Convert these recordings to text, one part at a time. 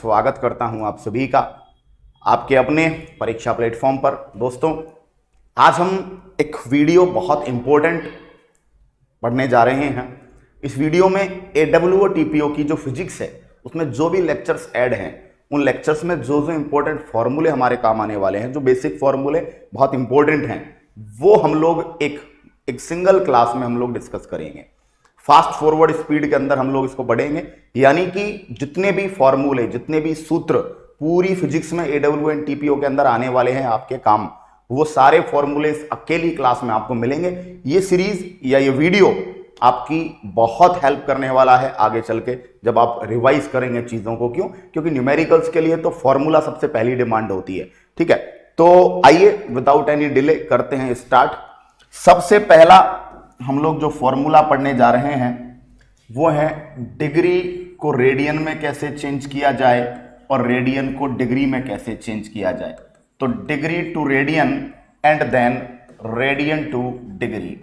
स्वागत करता हूं आप सभी का आपके अपने परीक्षा प्लेटफॉर्म पर। दोस्तों, आज हम एक वीडियो बहुत इंपॉर्टेंट पढ़ने जा रहे हैं। इस वीडियो में AWO TPO की जो फिजिक्स है उसमें जो भी लेक्चर्स ऐड हैं उन लेक्चर्स में जो जो इंपॉर्टेंट फॉर्मूले हमारे काम आने वाले हैं, जो बेसिक फॉर्मूले बहुत इंपॉर्टेंट हैं, वो हम लोग एक सिंगल क्लास में हम लोग डिस्कस करेंगे। फास्ट फॉरवर्ड स्पीड के अंदर हम लोग इसको पढ़ेंगे, यानी कि जितने भी फॉर्मूले, जितने भी सूत्र पूरी फिजिक्स में AWO एंड TPO के अंदर आने वाले हैं आपके काम, वो सारे फॉर्मूले इस अकेली क्लास में आपको मिलेंगे। ये सीरीज या ये वीडियो आपकी बहुत हेल्प करने वाला है आगे चल के जब आप रिवाइज करेंगे चीजों को। क्यों? क्योंकि न्यूमेरिकल्स के लिए तो फॉर्मूला सबसे पहली डिमांड होती है। ठीक है, तो आइए विदाउट एनी डिले करते हैं स्टार्ट। सबसे पहला हम लोग जो फॉर्मूला पढ़ने जा रहे हैं वो है डिग्री को रेडियन में कैसे चेंज किया जाए और रेडियन को डिग्री में कैसे चेंज किया जाए। तो degree to radian and then radian to degree.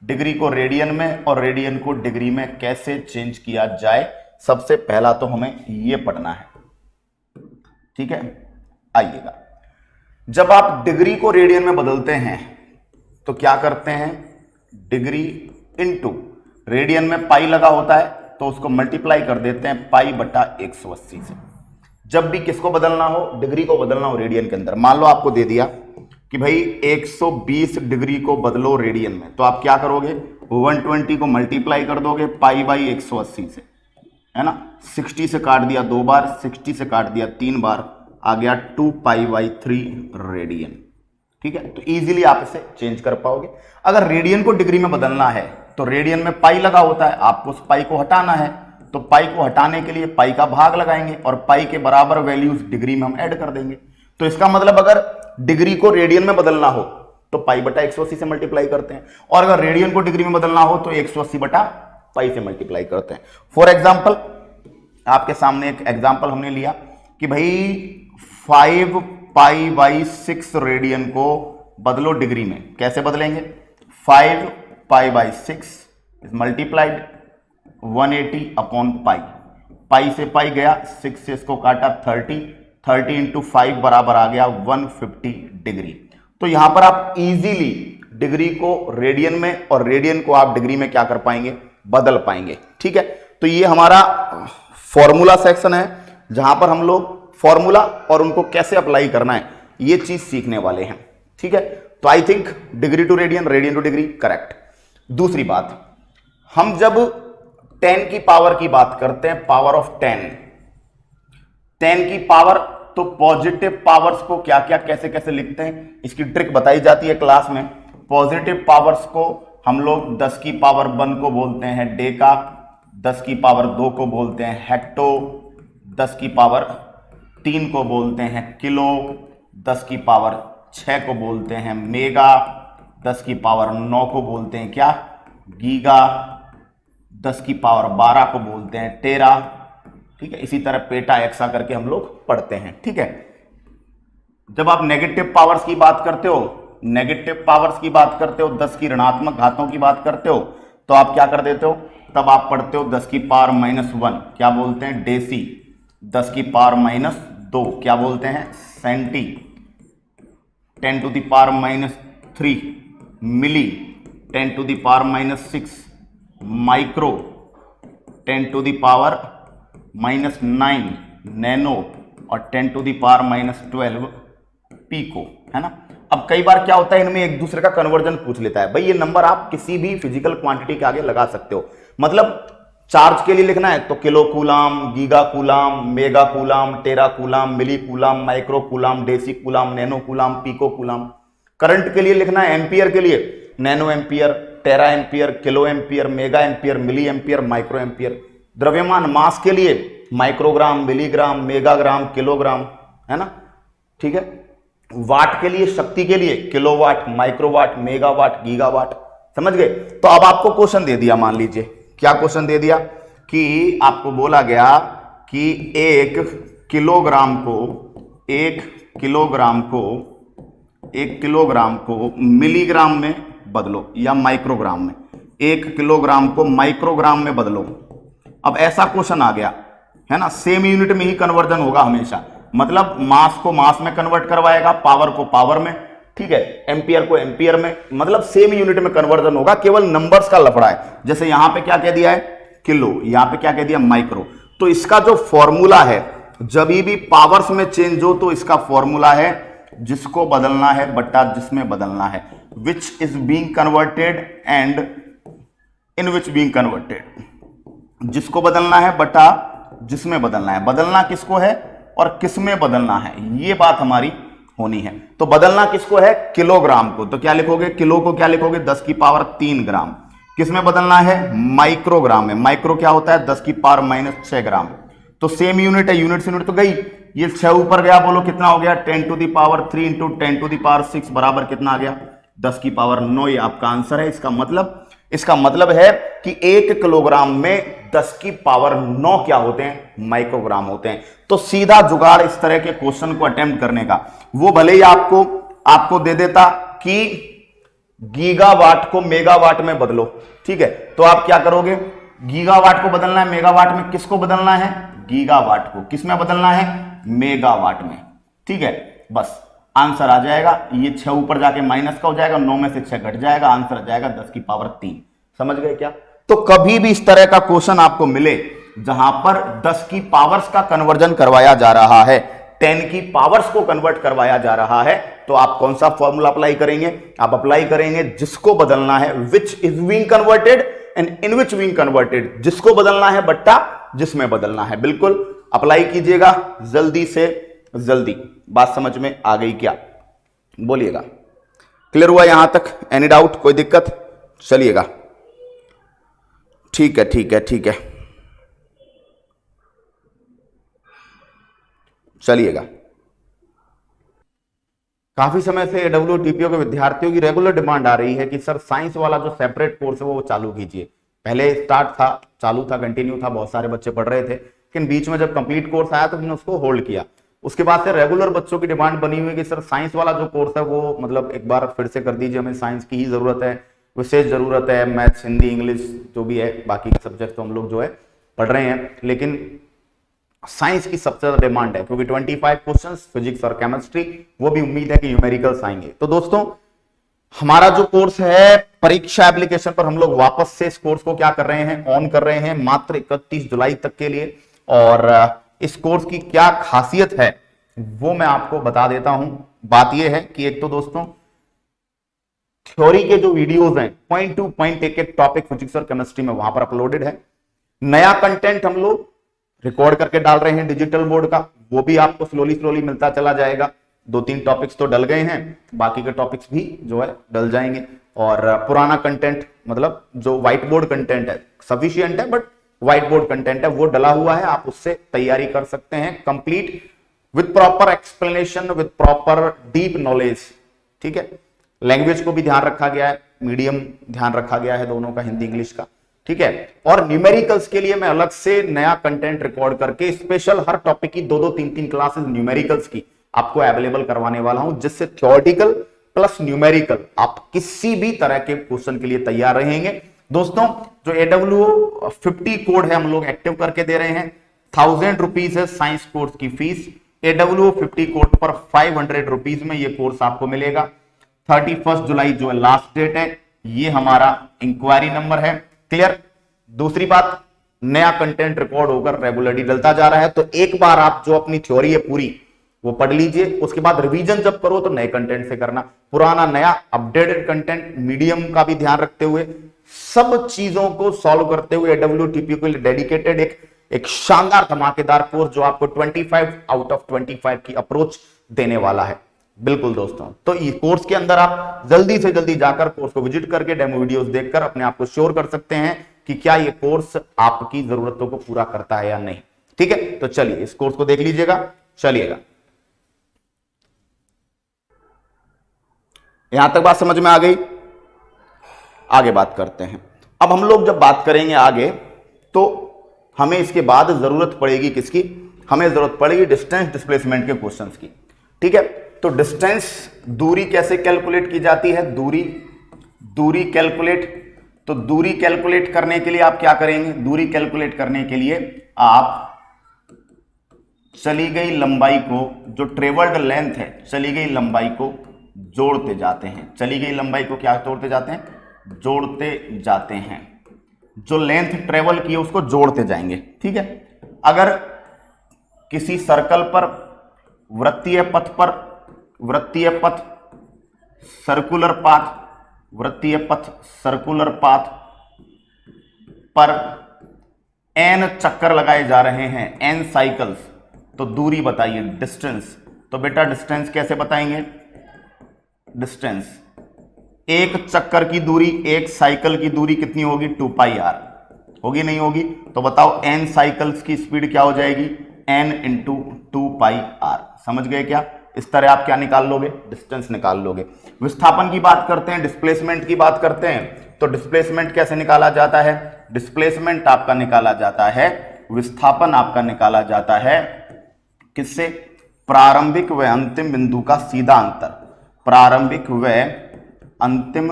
Degree को रेडियन में और रेडियन को डिग्री में कैसे चेंज किया जाए, सबसे पहला तो हमें यह पढ़ना है। ठीक है, आइएगा। जब आप डिग्री को रेडियन में बदलते हैं तो क्या करते हैं, डिग्री इनटू रेडियन में पाई लगा होता है तो उसको मल्टीप्लाई कर देते हैं पाई बटा 180 से। जब भी किसको बदलना हो, डिग्री को बदलना हो रेडियन के अंदर, मान लो आपको दे दिया कि भाई 120 डिग्री को बदलो रेडियन में, तो आप क्या करोगे, 120 को मल्टीप्लाई कर दोगे पाई बाई 180 से, है ना। 60 से काट दिया 2 बार, 60 से काट दिया 3 बार, आ गया 2 पाई बाई 3 रेडियन। ठीक है, तो इजीली आप इसे चेंज कर पाओगे। अगर रेडियन को डिग्री में बदलना है तो रेडियन में पाई लगा होता है, आपको उस पाई को हटाना है, तो पाई को हटाने के लिए पाई का भाग लगाएंगे और पाई के बराबर वैल्यूज डिग्री में हम ऐड कर देंगे। तो इसका मतलब अगर डिग्री को रेडियन में बदलना हो तो पाई बटा 180 से मल्टीप्लाई करते हैं, और अगर रेडियन को डिग्री में बदलना हो तो 180 बटा पाई से मल्टीप्लाई करते हैं। फॉर एग्जाम्पल, आपके सामने एक एग्जाम्पल हमने लिया कि भाई 5 पाई बाई 6 रेडियन को बदलो डिग्री में। कैसे बदलेंगे, 5 pi by 6 is multiplied 180 upon pi. Pi से पाई गया, 6 से इसको काटा 30 इंटू 5 बराबर आ गया 150 डिग्री। तो यहां पर आप इजीली डिग्री को रेडियन में और रेडियन को आप डिग्री में क्या कर पाएंगे, बदल पाएंगे। ठीक है, तो ये हमारा फॉर्मूला सेक्शन है जहां पर हम लोग फॉर्मूला और उनको कैसे अप्लाई करना है ये चीज सीखने वाले हैं। ठीक है, तो I think degree to radian, radian to degree correct. दूसरी बात, हम जब 10 की पावर की बात करते हैं, पावर ऑफ 10 की पावर, तो पॉजिटिव पावर्स को क्या क्या कैसे कैसे लिखते हैं इसकी ट्रिक बताई जाती है क्लास में। पॉजिटिव पावर्स को हम लोग 10 की पावर 1 को बोलते हैं डेका, 10 की पावर 2 को बोलते हैं हेक्टो, 10 की पावर 3 को बोलते हैं किलो, 10 की पावर 6 को बोलते हैं मेगा, 10 की पावर 9 को बोलते हैं क्या, गीगा, 10 की पावर 12 को बोलते हैं टेरा। ठीक है, इसी तरह पेटा एक्सा करके हम लोग पढ़ते हैं। ठीक है, जब आप नेगेटिव पावर्स की बात करते हो, 10 की ऋणात्मक घातों की बात करते हो, तो आप क्या कर देते हो, तब आप पढ़ते हो 10 की पावर -1 क्या बोलते हैं डेसी, 10 की पावर -2 क्या बोलते हैं centi, 10 to the power -3 milli, 10 to the power -6 micro, 10 to the power -9 nano और 10 टू द पावर -12 पीको, है ना। अब कई बार क्या होता है, इनमें एक दूसरे का कन्वर्जन पूछ लेता है। भाई ये नंबर आप किसी भी फिजिकल क्वांटिटी के आगे लगा सकते हो, मतलब चार्ज के लिए लिखना है तो kilo coulomb, giga coulomb, mega coulomb, tera coulomb, milli coulomb, micro coulomb, deci coulomb, nano coulomb, pico coulomb. Current के लिए लिखना है, एम्पियर के लिए nano ampere, tera ampere, kilo ampere, mega ampere, milli ampere, micro ampere. द्रव्यमान mass के लिए microgram, milligram, megagram, kilogram, है ना। ठीक है, वाट के लिए, शक्ति के लिए किलोवाट, माइक्रोवाट, मेगावाट, गीगावाट। समझ गए। तो अब आपको क्वेश्चन दे दिया, मान लीजिए क्या क्वेश्चन दे दिया कि आपको बोला गया कि 1 किलोग्राम को मिलीग्राम में बदलो या माइक्रोग्राम में, 1 किलोग्राम को माइक्रोग्राम में बदलो। अब ऐसा क्वेश्चन आ गया, है ना, सेम यूनिट में ही कन्वर्जन होगा हमेशा, मतलब मास को मास में कन्वर्ट करवाएगा, पावर को पावर में, ठीक है, एम्पियर को एम्पियर में, मतलब सेम यूनिट में कन्वर्जन होगा, केवल नंबर्स का लफड़ा है। जैसे यहां पे क्या कह दिया है, किलो, यहां पे क्या कह दिया, माइक्रो। तो इसका जो फॉर्मूला है, जब भी पावर्स में चेंज हो तो इसका फॉर्मूला है जिसको बदलना है बट्टा जिसमें बदलना है, which is being converted and in which being converted. जिसको बदलना है बट्टा जिसमें बदलना है, बदलना किसको है और किसमें बदलना है, ये बात हमारी होनी है। तो बदलना किसको है, किलोग्राम को, तो क्या लिखोगे, किलो को क्या लिखोगे, 10 की पावर 3 ग्राम। किसमें बदलना है, माइक्रोग्राम में, माइक्रो क्या होता है, 10 की पावर -6 ग्राम। तो सेम यूनिट है, यूनिट से यूनिट तो गई, ये 6 ऊपर गया, बोलो कितना हो गया, 10 to the power 3 into 10 to the power 6 बराबर कितना आ गया, 10 की पावर 9। ये आपका आंसर है। इसका मतलब है कि 1 किलोग्राम में 10 की पावर 9 क्या होते हैं, माइक्रोग्राम होते हैं। तो सीधा जुगाड़ इस तरह के क्वेश्चन को अटेम्प्ट करने का, वो भले ही आपको दे देता कि गीगावाट को मेगावाट में बदलो, ठीक है, तो आप क्या करोगे, गीगावाट को बदलना है मेगावाट में, किसको बदलना है, गीगावाट को, किसमें बदलना है, मेगावाट में, ठीक है, बस आंसर आ जाएगा। ये 6 ऊपर जाके माइनस का हो जाएगा, 9 में से 6 घट जाएगा, आंसर आ जाएगा 10 की पावर 3। समझ गए क्या। तो कभी भी इस तरह का क्वेश्चन आपको मिले जहां पर 10 की पावर्स का कन्वर्जन करवाया जा रहा है, 10 की पावर्स को कन्वर्ट करवाया जा रहा है, तो आप कौन सा फॉर्मूला अप्लाई करेंगे, आप अप्लाई करेंगे जिसको बदलना है, which is being converted and in which being converted, जिसको बदलना है बट्टा जिसमें बदलना है। बिल्कुल अप्लाई कीजिएगा जल्दी से जल्दी। बात समझ में आ गई क्या, बोलिएगा, क्लियर हुआ यहां तक, एनी डाउट, कोई दिक्कत, चलिएगा, ठीक है ठीक है ठीक है, चलिएगा। काफी समय से AWTPO के विद्यार्थियों की रेगुलर डिमांड आ रही है कि सर साइंस वाला जो सेपरेट कोर्स है वो चालू कीजिए। पहले स्टार्ट था, चालू था, कंटिन्यू था, बहुत सारे बच्चे पढ़ रहे थे, लेकिन बीच में जब कंप्लीट कोर्स आया तो हमने उसको होल्ड किया। उसके बाद से रेगुलर बच्चों की डिमांड बनी हुई है कि सर साइंस वाला जो कोर्स है वो मतलब एक बार फिर से कर दीजिए, हमें साइंस की ही जरूरत है, विशेष जरूरत है, मैथ्स हिंदी इंग्लिश जो भी है, बाकी के सब्जेक्ट तो हम लोग जो है पढ़ रहे हैं, लेकिन साइंस की सबसे ज्यादा डिमांड है, क्योंकि 25 क्वेश्चंस फिजिक्स और केमिस्ट्री, वो भी उम्मीद है कि न्यूमेरिकल्स आएंगे। तो दोस्तों हमारा जो कोर्स है परीक्षा एप्लीकेशन पर, हम लोग वापस से इस कोर्स को क्या कर रहे हैं, ऑन कर रहे हैं मात्र 31 जुलाई तक के लिए। और इस कोर्स की क्या खासियत है वो मैं आपको बता देता हूं। बात यह है कि एक तो दोस्तों थ्योरी के जो वीडियोस हैं पॉइंट टू पॉइंट एक एक टॉपिक फिजिक्स और केमिस्ट्री में वहां पर अपलोडेड है। नया कंटेंट हम लोग रिकॉर्ड करके डाल रहे हैं डिजिटल बोर्ड का, वो भी आपको स्लोली मिलता चला जाएगा। 2-3 टॉपिक्स तो डल गए हैं, बाकी के टॉपिक्स भी जो है डल जाएंगे। और पुराना कंटेंट मतलब जो व्हाइट बोर्ड कंटेंट है सफिशिएंट है, बट व्हाइट बोर्ड कंटेंट है वो डला हुआ है, आप उससे तैयारी कर सकते हैं complete with proper explanation, with proper deep knowledge, ठीक है। लैंग्वेज को भी ध्यान रखा गया है, मीडियम ध्यान रखा गया है दोनों का, हिंदी इंग्लिश का, ठीक है। और न्यूमेरिकल्स के लिए मैं अलग से नया कंटेंट रिकॉर्ड करके स्पेशल हर टॉपिक की 2-2, 3-3 क्लासेस न्यूमेरिकल्स की आपको अवेलेबल करवाने वाला हूं, जिससे थ्योरेटिकल प्लस न्यूमेरिकल आप किसी भी तरह के क्वेश्चन के लिए तैयार रहेंगे। दोस्तों जो AW50 कोड है हम लोग एक्टिव करके दे रहे हैं, 1000 रुपीज है साइंस कोर्स की फीस। AW50 कोड पर 500 रुपीज में ये कोर्स आपको मिलेगा। 31 जुलाई जो है लास्ट डेट है, ये हमारा इंक्वायरी नंबर है, क्लियर। दूसरी बात, नया कंटेंट रिकॉर्ड होकर रेगुलरली डलता जा रहा है, तो एक बार आप जो अपनी थ्योरी है पूरी वो पढ़ लीजिए, उसके बाद रिवीजन जब करो तो नए कंटेंट से करना, पुराना नया अपडेटेड कंटेंट, मीडियम का भी ध्यान रखते हुए, सब चीजों को सॉल्व करते हुए AWTPO के लिए डेडिकेटेड एक शानदार धमाकेदार कोर्स जो आपको 25 आउट ऑफ 25 की अप्रोच देने वाला है। बिल्कुल दोस्तों, तो इस कोर्स के अंदर आप जल्दी से जल्दी जाकर कोर्स को विजिट करके डेमो वीडियोस देखकर अपने आप को श्योर कर सकते हैं कि क्या ये कोर्स आपकी जरूरतों को पूरा करता है या नहीं, ठीक है। तो चलिए इस कोर्स को देख लीजिएगा, चलिएगा। यहां तक बात समझ में आ गई, आगे बात करते हैं। अब हम लोग जब बात करेंगे आगे, तो हमें इसके बाद जरूरत पड़ेगी किसकी, हमें जरूरत पड़ेगी डिस्टेंस डिस्प्लेसमेंट के क्वेश्चंस की, ठीक है। तो डिस्टेंस, दूरी कैसे कैलकुलेट की जाती है, दूरी कैलकुलेट, तो दूरी कैलकुलेट करने के लिए आप क्या करेंगे, दूरी कैलकुलेट करने के लिए आप चली गई लंबाई को, जो ट्रेवल्ड लेंथ है, चली गई लंबाई को जोड़ते जाते हैं। चली गई लंबाई को क्या जोड़ते जाते हैं? जोड़ते जाते हैं। जो लेंथ ट्रेवल की है उसको जोड़ते जाएंगे, ठीक है। अगर किसी सर्कल पर वृत्तीय पथ सर्कुलर पाथ पर n चक्कर लगाए जा रहे हैं, n साइकिल्स, तो दूरी बताइए, डिस्टेंस। तो बेटा डिस्टेंस कैसे बताएंगे? डिस्टेंस, एक चक्कर की दूरी, एक साइकिल की दूरी कितनी होगी? 2πr होगी, नहीं होगी? तो बताओ n साइकिल्स की स्पीड क्या हो जाएगी? n into 2πr। समझ गए क्या? इस तरह आप क्या निकाल लोगे? डिस्टेंस निकाल लोगे। विस्थापन की बात करते हैं, डिस्प्लेसमेंट की बात करते हैं। तो डिस्प्लेसमेंट कैसे निकाला जाता है? डिस्प्लेसमेंट आपका निकाला जाता है, विस्थापन आपका निकाला जाता है किससे? प्रारंभिक व अंतिम बिंदु का सीधा अंतर। प्रारंभिक व अंतिम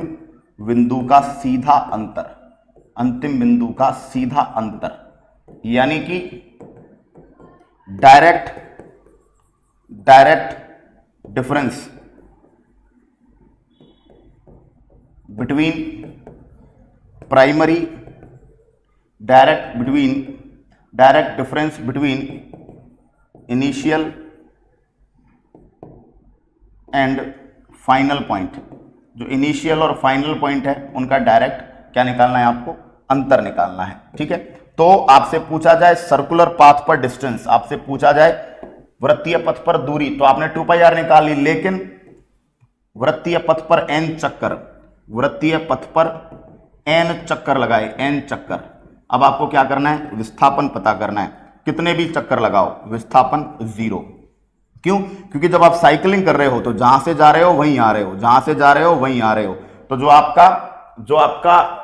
बिंदु का सीधा अंतर, अंतिम बिंदु का सीधा अंतर, यानी कि direct difference between primary, direct difference between initial and final point. जो इनिशियल और फाइनल पॉइंट है उनका डायरेक्ट क्या निकालना है? आपको अंतर निकालना है, ठीक है। तो आपसे पूछा जाए सर्कुलर पाथ पर डिस्टेंस, आपसे पूछा जाए वृत्तीय पथ पर दूरी, तो आपने 2πr निकाल ली, लेकिन वृत्तीय पथ पर n चक्कर, वृत्तीय पथ पर n चक्कर लगाए, n चक्कर। अब आपको क्या करना है? विस्थापन पता करना है। कितने भी चक्कर लगाओ, विस्थापन 0। क्यों? क्योंकि जब आप साइकिलिंग कर रहे हो तो जहां से जा रहे हो वहीं आ रहे हो, जहां से जा रहे हो वहीं आ रहे हो। तो जो आपका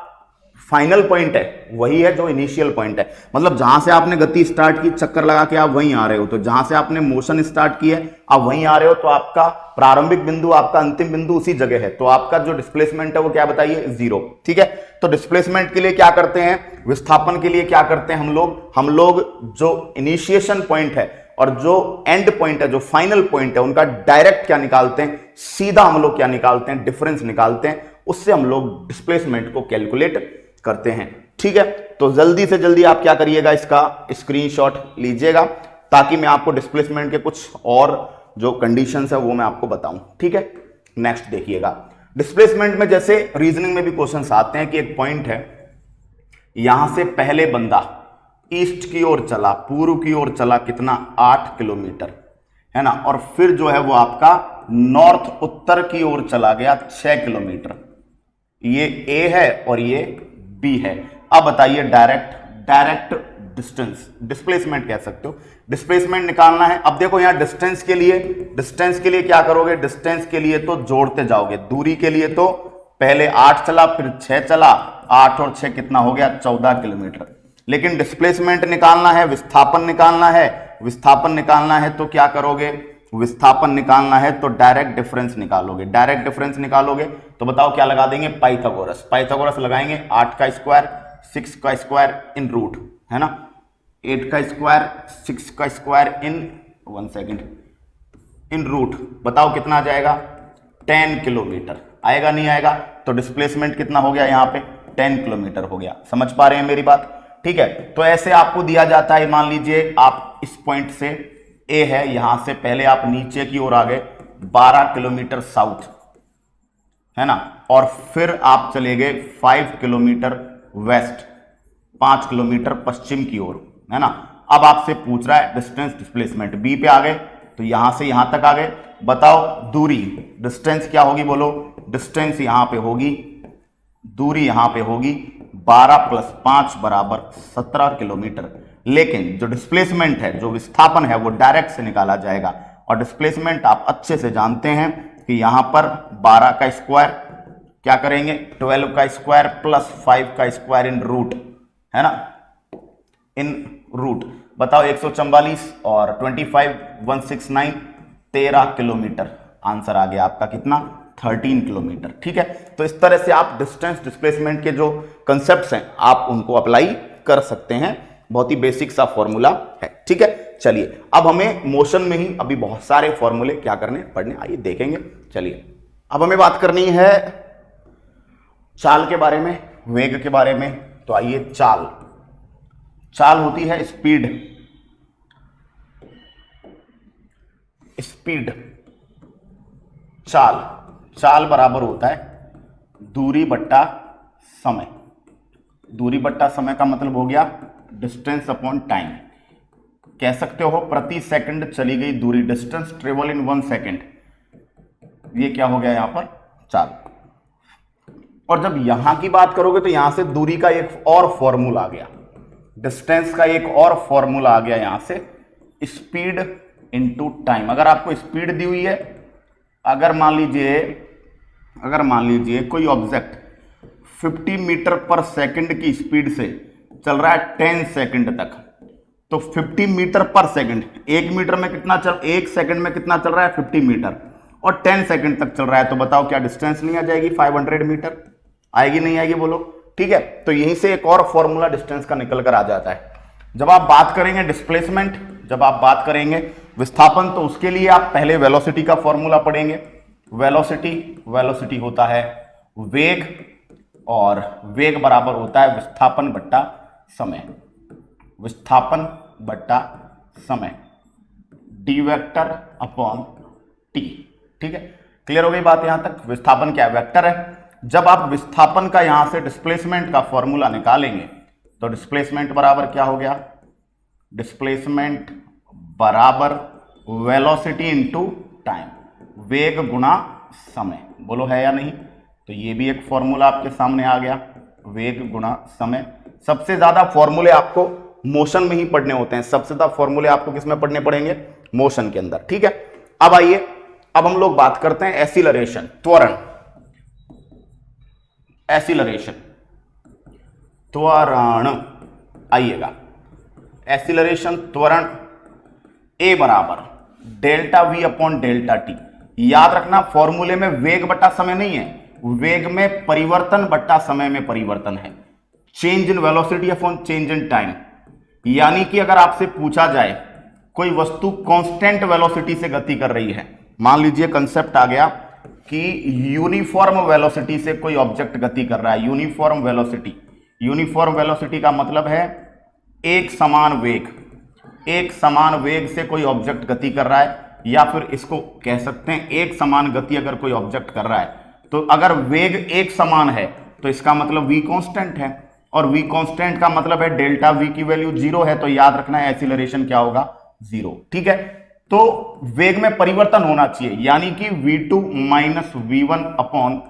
फाइनल पॉइंट है वही है जो इनिशियल पॉइंट है। मतलब जहां से आपने गति स्टार्ट की, चक्कर लगा के आप वहीं आ रहे हो, तो जहां से आपने मोशन स्टार्ट की है आप वहीं आ रहे हो, तो आपका प्रारंभिक बिंदु, आपका अंतिम बिंदु उसी जगह है। तो आपका जो डिस्प्लेसमेंट है वो क्या बताइए? 0, ठीक है। तो डिस्प्लेसमेंट के लिए क्या करते हैं? विस्थापन के लिए क्या करते हैं हम लोग जो इनिशिएशन पॉइंट है और जो एंड पॉइंट है, जो फाइनल पॉइंट है, उनका डायरेक्ट क्या निकालते हैं? सीधा हम लोग क्या निकालते हैं? डिफरेंस निकालते हैं। उससे हम लोग डिस्प्लेसमेंट को कैलकुलेट करते हैं, ठीक है। तो जल्दी से जल्दी आप क्या करिएगा? इसका स्क्रीनशॉट लीजिएगा, ताकि मैं आपको डिस्प्लेसमेंट के कुछ और जो कंडीशंस है वो मैं आपको बताऊं, ठीक है। नेक्स्ट देखिएगा, डिस्प्लेसमेंट में जैसे रीजनिंग में भी क्वेश्चंस आते हैं कि एक पॉइंट है, यहां से पहले बंदा ईस्ट की ओर चला, पूर्व की ओर चला, कितना? 8 किलोमीटर, है ना। और फिर जो है वो आपका नॉर्थ उत्तर की ओर चला गया 6 किलोमीटर। ये ए है और ये बी है। अब बताइए डायरेक्ट डिस्टेंस, डिस्प्लेसमेंट कह सकते हो, डिस्प्लेसमेंट निकालना है। अब देखो यहां डिस्टेंस के लिए क्या करोगे? डिस्टेंस के लिए तो जोड़ते जाओगे, दूरी के लिए तो पहले 8 चला, फिर 6 चला, 8 और 6 कितना हो गया? 14 किलोमीटर। लेकिन डिस्प्लेसमेंट निकालना है, विस्थापन निकालना है, तो क्या करोगे? विस्थापन निकालना है तो डायरेक्ट डिफरेंस निकालोगे। तो बताओ क्या लगा देंगे? पाइथागोरस लगाएंगे। 8 का स्क्वायर 6 का स्क्वायर इन रूट, है ना। 8 का स्क्वायर 6 का स्क्वायर इन रूट। बताओ कितना आ जाएगा? 10 किलोमीटर आएगा, नहीं आएगा? तो डिस्प्लेसमेंट कितना हो गया? यहाँ पे 10 किलोमीटर हो गया। समझ पा रहे हैं मेरी बात? ठीक है। तो ऐसे आपको दिया जाता है, मान लीजिए आप इस पॉइंट से ए है, यहां से पहले आप नीचे की ओर आ गए 12 किलोमीटर साउथ, है ना, और फिर आप चले गए 5 किलोमीटर वेस्ट, 5 किलोमीटर पश्चिम की ओर, है ना। अब आपसे पूछ रहा है डिस्टेंस, डिस्प्लेसमेंट। बी पे आ गए तो यहां से यहां तक आ गए। बताओ दूरी, डिस्टेंस क्या होगी? बोलो। डिस्टेंस यहां पे होगी, दूरी यहां पे होगी 12 + 5 = 17 किलोमीटर। लेकिन जो डिस्प्लेसमेंट है, जो विस्थापन है, वो डायरेक्ट से निकाला जाएगा। और डिस्प्लेसमेंट आप अच्छे से जानते हैं कि यहां पर 12 का स्क्वायर क्या करेंगे? 12 का स्क्वायर + 5 का स्क्वायर इन रूट, है ना, इन रूट। बताओ 144 और 25 169 13 किलोमीटर। आंसर आ गया आपका कितना? 13 किलोमीटर। ठीक है। तो इस तरह से आप डिस्टेंस, डिस्प्लेसमेंट के जो कंसेप्ट्स हैं आप उनको अप्लाई कर सकते हैं। बहुत ही बेसिक सा फॉर्मूला है। ठीक है। चलिए अब हमें मोशन में ही अभी बहुत सारे फॉर्मूले क्या करने पढ़ने, आइए देखेंगे। चलिए अब हमें बात करनी है चाल के बारे में, वेग के बारे में। तो आइए, चाल, चाल होती है स्पीड, स्पीड, चाल, चाल बराबर होता है दूरी बट्टा समय। दूरी बट्टा समय का मतलब हो गया डिस्टेंस अपॉन टाइम। कह सकते हो प्रति सेकंड चली गई दूरी, डिस्टेंस ट्रेवल इन 1 सेकंड, ये क्या हो गया यहां पर, चाल। और जब यहां की बात करोगे तो यहां से दूरी का एक और फॉर्मूला आ गया, डिस्टेंस का एक और फॉर्मूला आ गया यहां से, स्पीड इनटू टाइम। अगर आपको स्पीड दी हुई है, अगर मान लीजिए कोई ऑब्जेक्ट 50 मीटर पर सेकंड की स्पीड से चल रहा है 10 सेकंड तक, तो 50 मीटर पर सेकंड, 1 मीटर में कितना चल, 1 सेकंड में कितना चल रहा है 50 मीटर, और 10 सेकंड तक चल रहा है, तो बताओ क्या डिस्टेंस नहीं आ जाएगी 500 मीटर? आएगी नहीं आएगी, बोलो। ठीक है, तो यहीं से एक और फॉर्मूला डिस्टेंस का निकल कर आ जाता है। जब आप बात करेंगे डिस्प्लेसमेंट, जब आप बात करेंगे विस्थापन, तो उसके लिए आप पहले वेलोसिटी का फॉर्मूला पढ़ेंगे। वेलोसिटी होता है वेग, और वेग बराबर होता है विस्थापन बट्टा समय, विस्थापन बट्टा समय, डी वेक्टर अपॉन टी। ठीक है, क्लियर हो गई बात यहां तक? विस्थापन क्या है, वेक्टर है। जब आप विस्थापन का यहां से डिस्प्लेसमेंट का फॉर्मूला निकालेंगे तो डिस्प्लेसमेंट बराबर क्या हो गया, डिस्प्लेसमेंट बराबर वेलोसिटी इनटू टाइम, वेग गुणा समय। बोलो है या नहीं? तो ये भी एक फॉर्मूला आपके सामने आ गया, वेग गुणा समय। सबसे ज्यादा फॉर्मूले आपको मोशन में ही पढ़ने होते हैं, सबसे ज्यादा फॉर्मूले आपको किसमें पढ़ने पड़ेंगे, मोशन के अंदर। ठीक है, अब आइए, अब हम लोग बात करते हैं एसिलरेशन, त्वरण, एसिलरेशन, त्वरण। आइएगा, एसिलरेशन, त्वरण, ए बराबर delta we upon delta T. याद रखना फॉर्मूले में वेग बट्टा समय नहीं है, वेग में परिवर्तन बट्टा समय में परिवर्तन है, change in velocity upon change in time. यानी कि अगर आपसे पूछा जाए कोई वस्तु कांस्टेंट वेलोसिटी से गति कर रही है, मान लीजिए कंसेप्ट आ गया कि यूनिफॉर्म वेलोसिटी से कोई ऑब्जेक्ट गति कर रहा है, यूनिफॉर्म वेलोसिटी। यूनिफॉर्म वेलोसिटी का मतलब है एक समान वेग, एक समान वेग से कोई ऑब्जेक्ट गति कर रहा है, या फिर इसको कह सकते हैं एक समान गति अगर कोई ऑब्जेक्ट कर रहा है, तो अगर वेग एक समान है तो इसका मतलब v कांस्टेंट है, और v कांस्टेंट का मतलब है डेल्टा v की वैल्यू 0 है, तो याद रखना है एक्सीलरेशन क्या होगा, 0। ठीक है, तो वेग में परिवर्तन होना चाहिए, यानी कि v2 minus v1 upon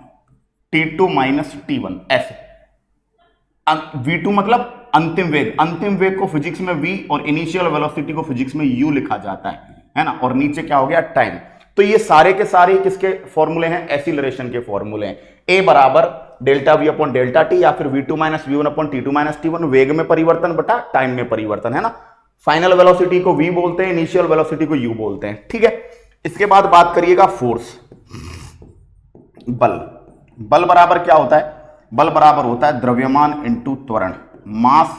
t2 minus t1, ऐसे। v2 मतलब अंतिम वेग, अंतिम वेग को फिजिक्स में v और इनिशियल वेलोसिटी को फिजिक्स में u लिखा जाता है ना, और नीचे क्या हो गया, टाइम। तो ये सारे के सारे किसके फॉर्मूले हैं, एसिलरेशन के फॉर्मूले हैं। ए बराबर delta we upon delta T, या फिर v2 minus v1 upon t2 minus t1, वेग में परिवर्तन बटा टाइम में परिवर्तन, है ना। फाइनल वेलोसिटी को v बोलते हैं, इनिशियल वेलोसिटी को u बोलते हैं। ठीक है, इसके बाद बात करिएगा फोर्स, बल। बल बराबर क्या होता है, बल बराबर होता है द्रव्यमान इंटू त्वरण, मास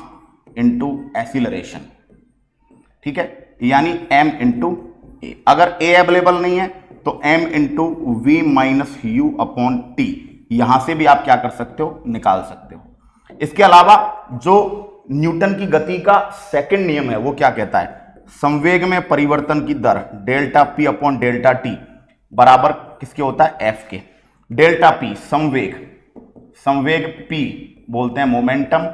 इंटू एसिलरेशन। ठीक है, यानी m इंटू ए। अगर a अवेलेबल नहीं है तो m into v minus u upon t, यहां से भी आप क्या कर सकते हो, निकाल सकते हो। इसके अलावा जो न्यूटन की गति का सेकंड नियम है वो क्या कहता है, संवेग में परिवर्तन की दर delta P upon delta T बराबर किसके होता है, एफ के। डेल्टा पी संवेग, संवेग पी बोलते हैं मोमेंटम,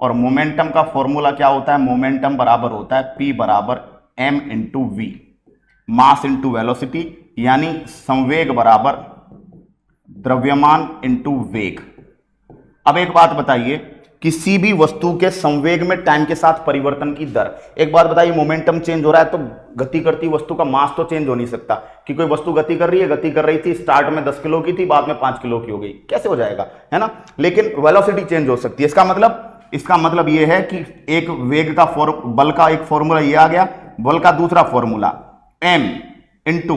और मोमेंटम का फॉर्मूला क्या होता है, मोमेंटम बराबर होता है पी बराबर m into v, mass into velocity, यानी संवेग बराबर द्रव्यमान इंटू वेग। अब एक बात बताइए, किसी भी वस्तु के संवेग में टाइम के साथ परिवर्तन की दर, एक बात बताइए, मोमेंटम चेंज हो रहा है तो गति करती वस्तु का मास तो चेंज हो नहीं सकता, कि कोई वस्तु गति कर रही है, गति कर रही थी, स्टार्ट में 10 किलो की थी, बाद में 5 किलो की हो गई, कैसे हो जाएगा, है ना। लेकिन वेलोसिटी चेंज हो सकती है। इसका मतलब यह है कि एक वेग का बल का एक फॉर्मूला ये आ गया, बल का दूसरा फॉर्मूला m इंटू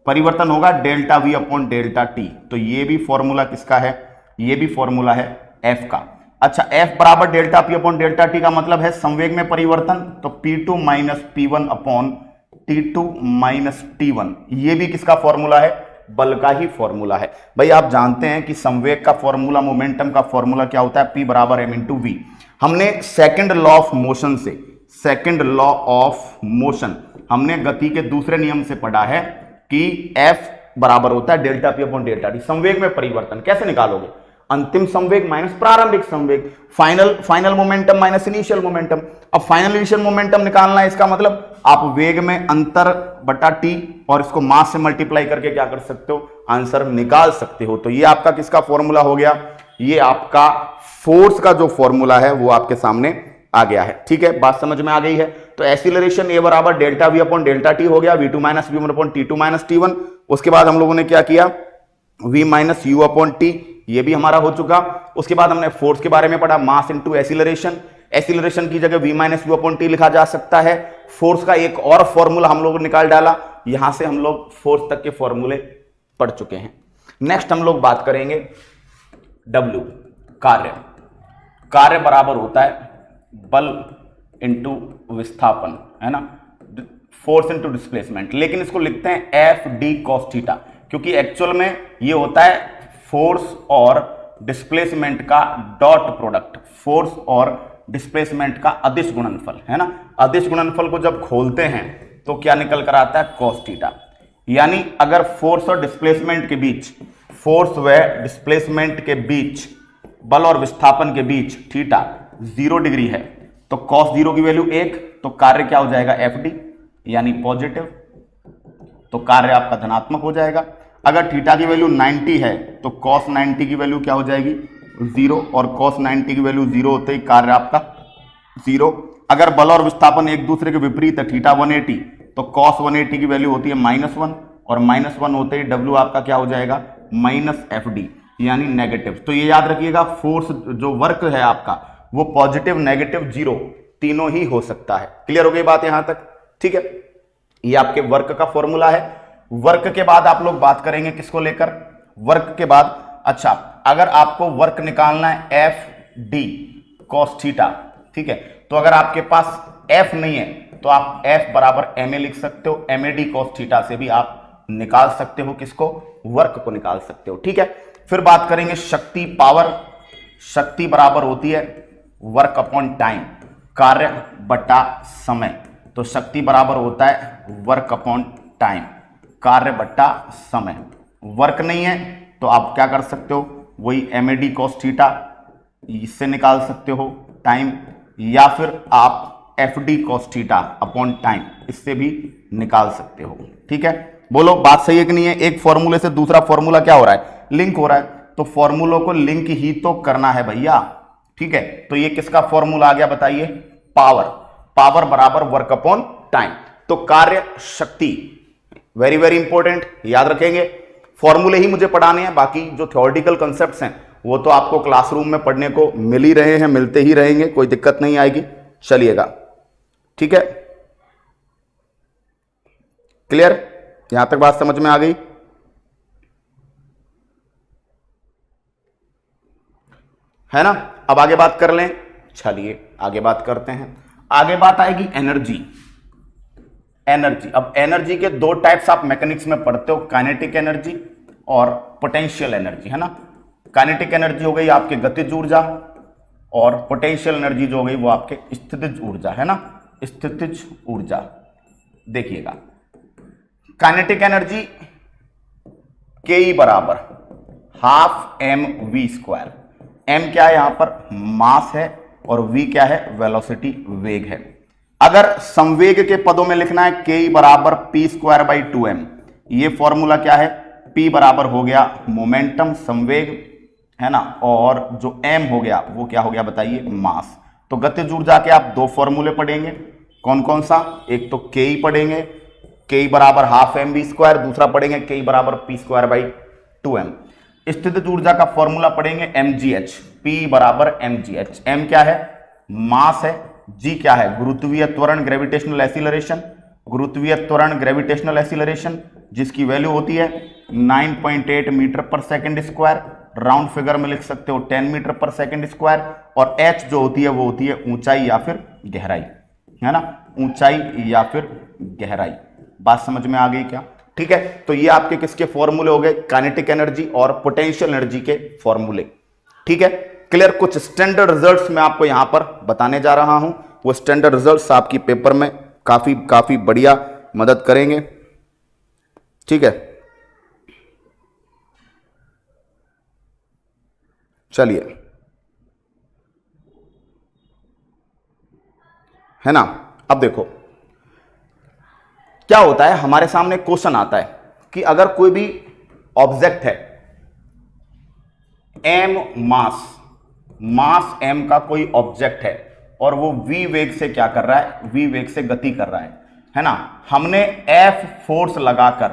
परिवर्तन होगा delta we upon delta T. तो ये भी फॉर्मूला किसका है, ये भी फॉर्मूला है f का। अच्छा, F बराबर delta P upon delta T का मतलब है संवेग में परिवर्तन, तो P2 minus P1 upon T2 minus T1। ये भी किसका फॉर्मूला है? बल का ही फॉर्मूला है। भाई आप जानते हैं कि संवेग का फॉर्मूला, मोमेंटम का फॉर्मूला क्या होता है? P बराबर m इंटू वी। हमने सेकंड लॉ ऑफ मोशन से, सेकंड लॉ ऑफ मोशन हमने गति के दूसरे नियम से पढ़ा है कि F बराबर होता है delta P upon delta T. संवेग में परिवर्तन कैसे निकालोगे? अंतिम संवेग माइनस प्रारंभिक संवेग, final momentum minus initial momentum. अब फाइनल इनिशियल मोमेंटम निकालना है, इसका मतलब आप वेग में अंतर बटा टी और इसको मास से मल्टीप्लाई करके क्या कर सकते हो? आंसर निकाल सकते हो। तो ये आपका किसका फॉर्मूला हो गया? ये आपका फोर्स का जो फॉर्मूला है वो आपके सामने आ गया है। ठीक है, बात समझ में आ गई है। तो एक्सीलरेशन ए बराबर delta we upon delta T हो गया, V2 minus V1 upon T2 minus T1। उसके बाद हम लोगों ने क्या किया? V minus U upon T, ये भी हमारा हो चुका। उसके बाद हमने फोर्स के बारे में पढ़ा, मास इंटू एक्सीलरेशन। एक्सीलरेशन की जगह V minus U upon T लिखा जा सकता है। फोर्स का एक और फॉर्मूला हम लोगों ने निकाल डाला। यहां से हम लोग फोर्स तक के फॉर्मूले पढ़ चुके हैं। नेक्स्ट हम लोग बात करेंगे W, कार्य। कार्य बराबर होता है बल इंटू विस्थापन, है ना, फोर्स इंटू डिस्प्लेसमेंट। लेकिन इसको लिखते हैं एफ डी कॉस थीटा, क्योंकि एक्चुअल में ये होता है फोर्स और डिस्प्लेसमेंट का डॉट प्रोडक्ट, फोर्स और डिस्प्लेसमेंट का अदिश गुणनफल, है ना। अदिश गुणनफल को जब खोलते हैं तो क्या निकल कर आता है? Cos theta. यानी अगर फोर्स और डिस्प्लेसमेंट के बीच, फोर्स व डिस्प्लेसमेंट के बीच, बल और विस्थापन के बीच थीटा 0 डिग्री है तो कॉस 0 की वैल्यू 1, तो कार्य क्या हो जाएगा? एफ डी, यानी पॉजिटिव, तो कार्य आपका धनात्मक हो जाएगा। अगर थीटा की वैल्यू 90 है तो कॉस 90 की वैल्यू क्या हो जाएगी? 0, और कॉस 90 की वैल्यू 0 होते ही कार्य आपका 0। अगर बल और विस्थापन एक दूसरे के विपरीत है, थीटा 180, तो कॉस 180 की वैल्यू होती है -1, और -1 होते ही डब्ल्यू आपका क्या हो जाएगा? माइनस एफ डी, यानी नेगेटिव। तो ये याद रखिएगा, फोर्स जो वर्क है आपका वो पॉजिटिव, नेगेटिव, 0 तीनों ही हो सकता है। क्लियर हो गई बात यहां तक? ठीक है, ये आपके वर्क का फॉर्मूला है। वर्क के बाद आप लोग बात करेंगे किसको लेकर? वर्क के बाद, अच्छा, अगर आपको वर्क निकालना है एफ डी कॉस थीटा, ठीक है, तो अगर आपके पास एफ नहीं है तो आप एफ बराबर एम ए लिख सकते हो। M a d cos theta से भी आप निकाल सकते हो किसको? वर्क को निकाल सकते हो। ठीक है, फिर बात करेंगे शक्ति, पावर। शक्ति बराबर होती है वर्क अपॉन टाइम, कार्य बटा समय। तो शक्ति बराबर होता है वर्क अपॉन टाइम, कार्य बटा समय। वर्क नहीं है तो आप क्या कर सकते हो? वही m a d cos theta, इससे निकाल सकते हो टाइम, या फिर आप F d cos theta upon time, इससे भी निकाल सकते हो। ठीक है, बोलो बात सही है कि नहीं है? एक फॉर्मूले से दूसरा फॉर्मूला क्या हो रहा है? लिंक हो रहा है, तो फॉर्मूलों को लिंक ही तो करना है भैया। ठीक है, तो ये किसका फॉर्मूला आ गया बताइए? पावर। पावर बराबर वर्क अपॉन टाइम। तो कार्य, शक्ति, वेरी वेरी इंपॉर्टेंट, याद रखेंगे। फॉर्मूले ही मुझे पढ़ाने हैं, बाकी जो थ्योरेटिकल कॉन्सेप्ट्स हैं वो तो आपको क्लासरूम में पढ़ने को मिल ही रहे हैं, मिलते ही रहेंगे, कोई दिक्कत नहीं आएगी। चलिएगा, ठीक है, क्लियर? यहां तक बात समझ में आ गई? है ना? अब आगे बात कर लें। चलिए आगे बात करते हैं। आगे बात आएगी एनर्जी। एनर्जी, अब एनर्जी के दो टाइप्स आप मैकेनिक्स में पढ़ते हो, काइनेटिक एनर्जी और पोटेंशियल एनर्जी, है ना। काइनेटिक एनर्जी हो गई आपके गतिज ऊर्जा, और पोटेंशियल एनर्जी जो हो गई वो आपके स्थितिज ऊर्जा, है ना, स्थितिज ऊर्जा। देखिएगा, काइनेटिक एनर्जी के बराबर half m v square. M क्या है? यहां पर मास है, और वी क्या है? वेलोसिटी, वेग है। अगर संवेग के पदों में लिखना है के बराबर पी स्क्वायर बाई 2m। ये फॉर्मूला क्या है? पी बराबर हो गया मोमेंटम, संवेग, है ना, और जो m हो गया वो क्या हो गया बताइए? मास। तो गतिज ऊर्जा के आप दो फॉर्मूले पढ़ेंगे, कौन कौन सा? एक तो के पढ़ेंगे, के बराबर हाफ एम वी स्क्वायर, दूसरा पढ़ेंगे के बराबर पी स्क्वायर बाई 2m। स्थितिज ऊर्जा का फॉर्मूला पढ़ेंगे mgh, P बराबर mgh। m क्या है? मास है, g क्या है? गुरुत्वीय त्वरण, ग्रेविटेशनल एक्सीलरेशन, गुरुत्वीय त्वरण, ग्रेविटेशनल एक्सीलरेशन, जिसकी वैल्यू होती है 9.8 मीटर पर सेकंड स्क्वायर। राउंड फिगर में लिख सकते हो 10 मीटर पर सेकंड स्क्वायर, और h जो होती है वो होती है ऊंचाई या फिर गहराई, है ना, ऊंचाई या फिर गहराई। बात समझ में आ गई क्या? ठीक है, तो ये आपके किसके फॉर्मूले हो गए? काइनेटिक एनर्जी और पोटेंशियल एनर्जी के फॉर्मूले। ठीक है, क्लियर। कुछ स्टैंडर्ड रिजल्ट्स मैं आपको यहां पर बताने जा रहा हूं, वो स्टैंडर्ड रिजल्ट्स आपकी पेपर में काफी बढ़िया मदद करेंगे। ठीक है, चलिए, है ना। अब देखो क्या होता है, हमारे सामने क्वेश्चन आता है कि अगर कोई भी ऑब्जेक्ट है, m मास m का कोई ऑब्जेक्ट है और वो v वेग से क्या कर रहा है? v वेग से गति कर रहा है ना। हमने F फोर्स लगाकर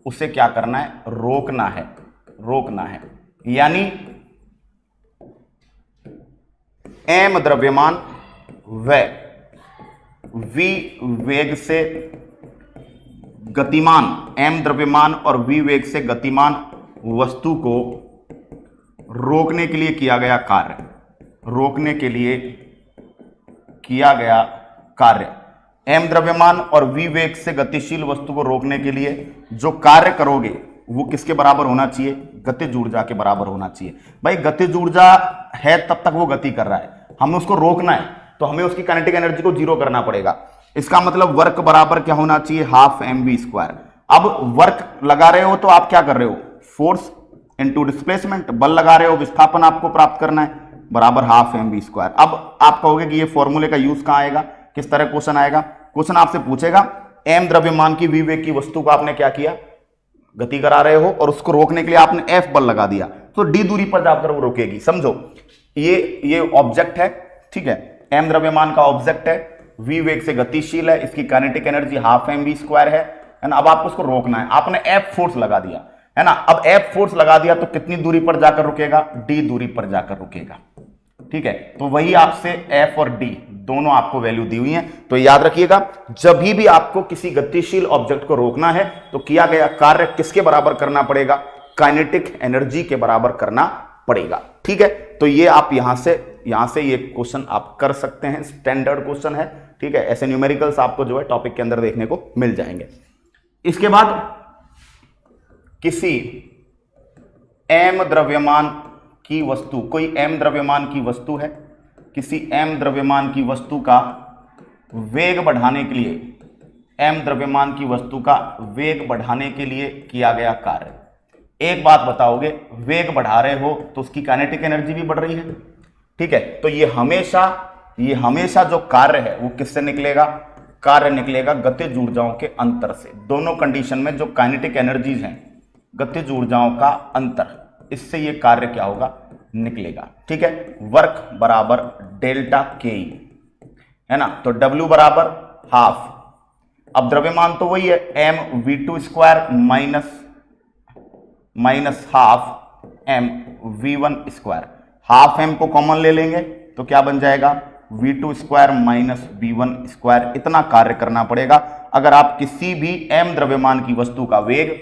उसे क्या करना है? रोकना है। यानी m द्रव्यमान व v वेग से गतिमान, m द्रव्यमान और v वेग से गतिमान वस्तु को रोकने के लिए किया गया कार्य, m द्रव्यमान और v वेग से गतिशील वस्तु को रोकने के लिए जो कार्य करोगे वो किसके बराबर होना चाहिए? गतिज ऊर्जा के बराबर होना चाहिए। भाई गतिज ऊर्जा है तब तक वो गति कर रहा है, हमें उसको रोकना है तो हमें उसकी काइनेटिक एनर्जी को जीरो करना पड़ेगा। इसका मतलब वर्क बराबर क्या होना चाहिए? Half mv square. अब वर्क लगा रहे हो तो आप क्या कर रहे हो? फोर्स इंटू डिस्प्लेसमेंट, बल लगा रहे हो, विस्थापन आपको प्राप्त करना है, बराबर हाफ mv स्क्वायर। अब आप कहोगे कि ये फॉर्मूले का यूज कहां आएगा? किस तरह क्वेश्चन आएगा? क्वेश्चन आपसे पूछेगा m द्रव्यमान की v वेग की वस्तु को आपने क्या किया? गति करा रहे हो और उसको रोकने के लिए आपने F बल लगा दिया, तो d दूरी पर जाकर वो रोकेगी। समझो, ये ऑब्जेक्ट है, ठीक है, m द्रव्यमान का ऑब्जेक्ट है, v वेग से गतिशील है, इसकी kinetic energy half mv square है ना। अब आपको उसको रोकना है, आपने F फोर्स लगा दिया, है ना। अब F फोर्स लगा दिया तो कितनी दूरी पर जाकर रुकेगा? d दूरी पर जाकर रुकेगा। ठीक है, तो वही आपसे F और d दोनों आपको वैल्यू दी हुई है। तो याद रखिएगा, जब भी आपको किसी गतिशील ऑब्जेक्ट को रोकना है तो किया गया कार्य किसके बराबर करना पड़ेगा? काइनेटिक एनर्जी के बराबर करना पड़ेगा। ठीक है, तो ये आप यहां से ये क्वेश्चन आप कर सकते हैं, स्टैंडर्ड क्वेश्चन है। ठीक है, ऐसे न्यूमेरिकल्स आपको जो है टॉपिक के अंदर देखने को मिल जाएंगे। इसके बाद किसी m द्रव्यमान की वस्तु, कोई m द्रव्यमान की वस्तु है, किसी m द्रव्यमान की वस्तु का वेग बढ़ाने के लिए, m द्रव्यमान की वस्तु का वेग बढ़ाने के लिए किया गया कार्य। एक बात बताओगे, वेग बढ़ा रहे हो तो उसकी काइनेटिक एनर्जी भी बढ़ रही है। ठीक है, तो ये हमेशा जो कार्य है वो किससे निकलेगा? कार्य निकलेगा गतिज ऊर्जाओं के अंतर से। दोनों कंडीशन में जो काइनेटिक एनर्जीज हैं, गतिज ऊर्जाओं का अंतर, इससे ये कार्य क्या होगा? निकलेगा। ठीक है, वर्क बराबर डेल्टा के ई, है ना। तो W बराबर हाफ, अब द्रव्यमान तो वही है m v2 square minus half m v1 square. Half m को कॉमन ले लेंगे तो क्या बन जाएगा? v2 square minus v1 square. इतना कार्य करना पड़ेगा अगर आप किसी भी m द्रव्यमान की वस्तु का वेग,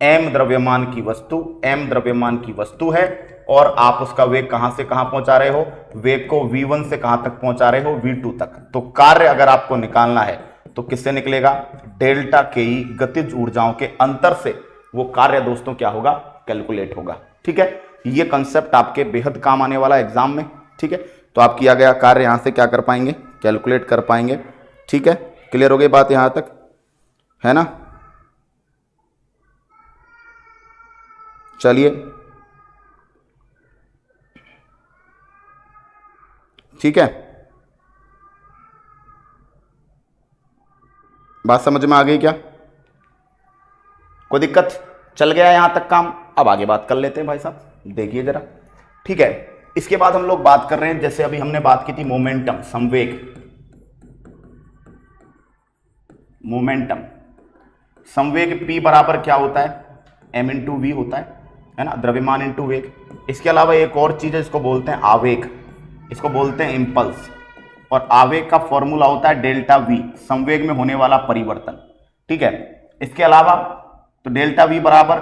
m द्रव्यमान की वस्तु है और आप उसका वेग कहां से कहां पहुंचा रहे हो? वेग को v1 से कहां तक पहुंचा रहे हो? v2 तक। तो कार्य अगर आपको निकालना है तो किससे निकलेगा? डेल्टा के ई, गतिज ऊर्जाओं के अंतर से वो कार्य दोस्तों क्या होगा? कैलकुलेट होगा। ठीक है, ये कंसेप्ट आपके बेहद काम आने वाला एग्जाम में। ठीक है, तो आप किया गया कार्य यहां से क्या कर पाएंगे? कैलकुलेट कर पाएंगे। ठीक है, क्लियर हो गई बात यहां तक, है ना। चलिए, ठीक है, बात समझ में आ गई क्या? कोई दिक्कत? चल गया यहां तक काम? अब आगे बात कर लेते हैं भाई साहब, देखिए जरा। ठीक है, इसके बाद हम लोग बात कर रहे हैं, जैसे अभी हमने बात की थी मोमेंटम, संवेग P बराबर क्या होता है? m इंटू वी होता है ना, द्रव्यमान इंटू वेग। इसके अलावा एक और चीज है, इसको बोलते हैं आवेग, इसको बोलते हैं इंपल्स, और आवेग का फॉर्मूला होता है डेल्टा वी, संवेग में होने वाला परिवर्तन। ठीक है, इसके अलावा तो डेल्टा वी बराबर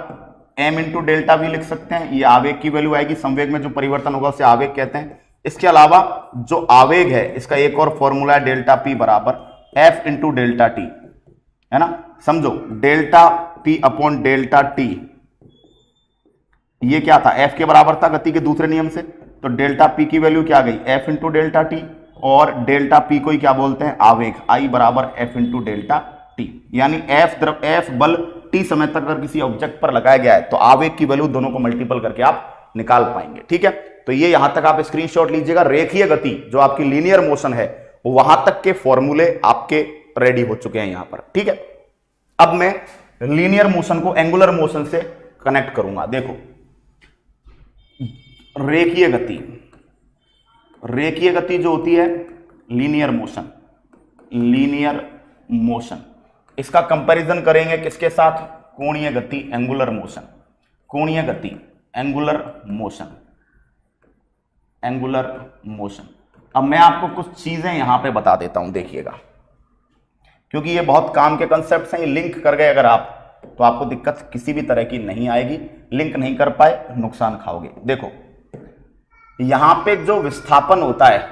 m इंटू डेल्टा वी लिख सकते हैं, ये आवेग की वैल्यू आएगी, संवेग में जो परिवर्तन होगा उसे आवेग कहते हैं। इसके अलावा जो आवेग है इसका एक और फॉर्मूला है डेल्टा पी बराबर f इंटू डेल्टा टी, है ना, समझो delta P upon delta T, ये क्या था, f के बराबर था गति के दूसरे नियम से, तो डेल्टा पी की वैल्यू क्या आ गई f इंटू डेल्टा टी, और डेल्टा पी को ही क्या बोलते हैं, आवेग, I बराबर f इंटू डेल्टा टी, यानी f बल t समय तक अगर किसी ऑब्जेक्ट पर लगाया गया है तो आवेग की वैल्यू दोनों को मल्टीपल करके आप निकाल पाएंगे। ठीक है, तो ये यहां तक आप स्क्रीनशॉट लीजिएगा। रेखीय गति जो आपकी लीनियर मोशन है वहां तक के फॉर्मूले आपके रेडी हो चुके हैं यहां पर। ठीक है, अब मैं लीनियर मोशन को एंगुलर मोशन से कनेक्ट करूंगा। देखो, रेखीय गति जो होती है लीनियर मोशन, इसका कंपैरिजन करेंगे किसके साथ, कोणीय गति एंगुलर मोशन। अब मैं आपको कुछ चीजें यहां पे बता देता हूं, देखिएगा, क्योंकि ये बहुत काम के कंसेप्ट हैं, ये लिंक कर गए अगर आप तो आपको दिक्कत किसी भी तरह की नहीं आएगी, लिंक नहीं कर पाए नुकसान खाओगे। देखो, यहां पे जो विस्थापन होता है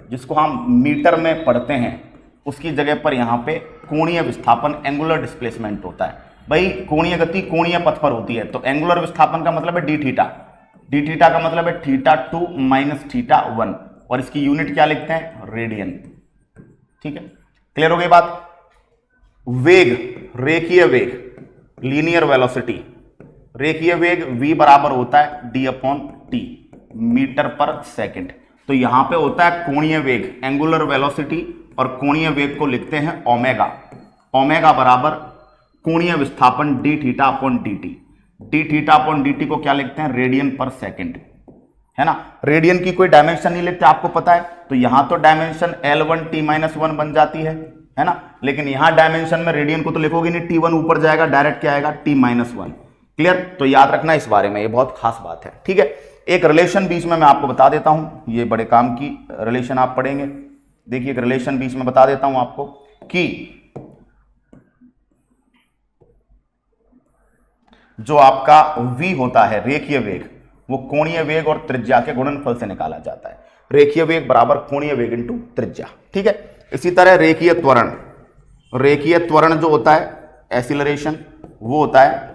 जिसको हम मीटर में पढ़ते हैं उसकी जगह पर यहां पे कोणीय विस्थापन एंगुलर डिस्प्लेसमेंट होता है। भाई कोणीय गति कोणीय पथ पर होती है, तो एंगुलर विस्थापन का मतलब है डी थीटा का मतलब है θ2 माइनस θ1, और इसकी यूनिट क्या लिखते हैं, रेडियन। ठीक है, क्लियर हो गई बात। वेग, रेखीय वेग, लीनियर वेलोसिटी, रेखीय वेग v बराबर होता है d अपॉन टी, मीटर पर सेकंड। तो यहां पे होता है कोणीय वेग एंगुलर वेलोसिटी, और कोणीय वेग को लिखते हैं ओमेगा बराबर कोणीय विस्थापन D theta upon D T को क्या लिखते हैं, रेडियन पर सेकंड, है ना। रेडियन की कोई डायमेंशन नहीं लिखते, आपको पता है, तो यहां तो डायमेंशन L1 T-1 बन जाती है ना, लेकिन यहां डायमेंशन में रेडियन को तो लिखोगे नहीं, T1 ऊपर जाएगा, डायरेक्ट क्या आएगा, T-1। क्लियर, तो याद रखना इस बारे में, ये बहुत खास बात है। ठीक है, एक रिलेशन बीच में मैं आपको बता देता हूं, ये बड़े काम की रिलेशन आप पढ़ेंगे। देखिए, एक रिलेशन बीच में बता देता हूं आपको कि जो आपका v होता है रेखीय वेग, वो कोणीय वेग और त्रिज्या के गुणनफल से निकाला जाता है। रेखीय वेग बराबर कोणीय वेग इंटू त्रिज्या। ठीक है, इसी तरह रेखीय त्वरण जो होता है एक्सीलरेशन, वो होता है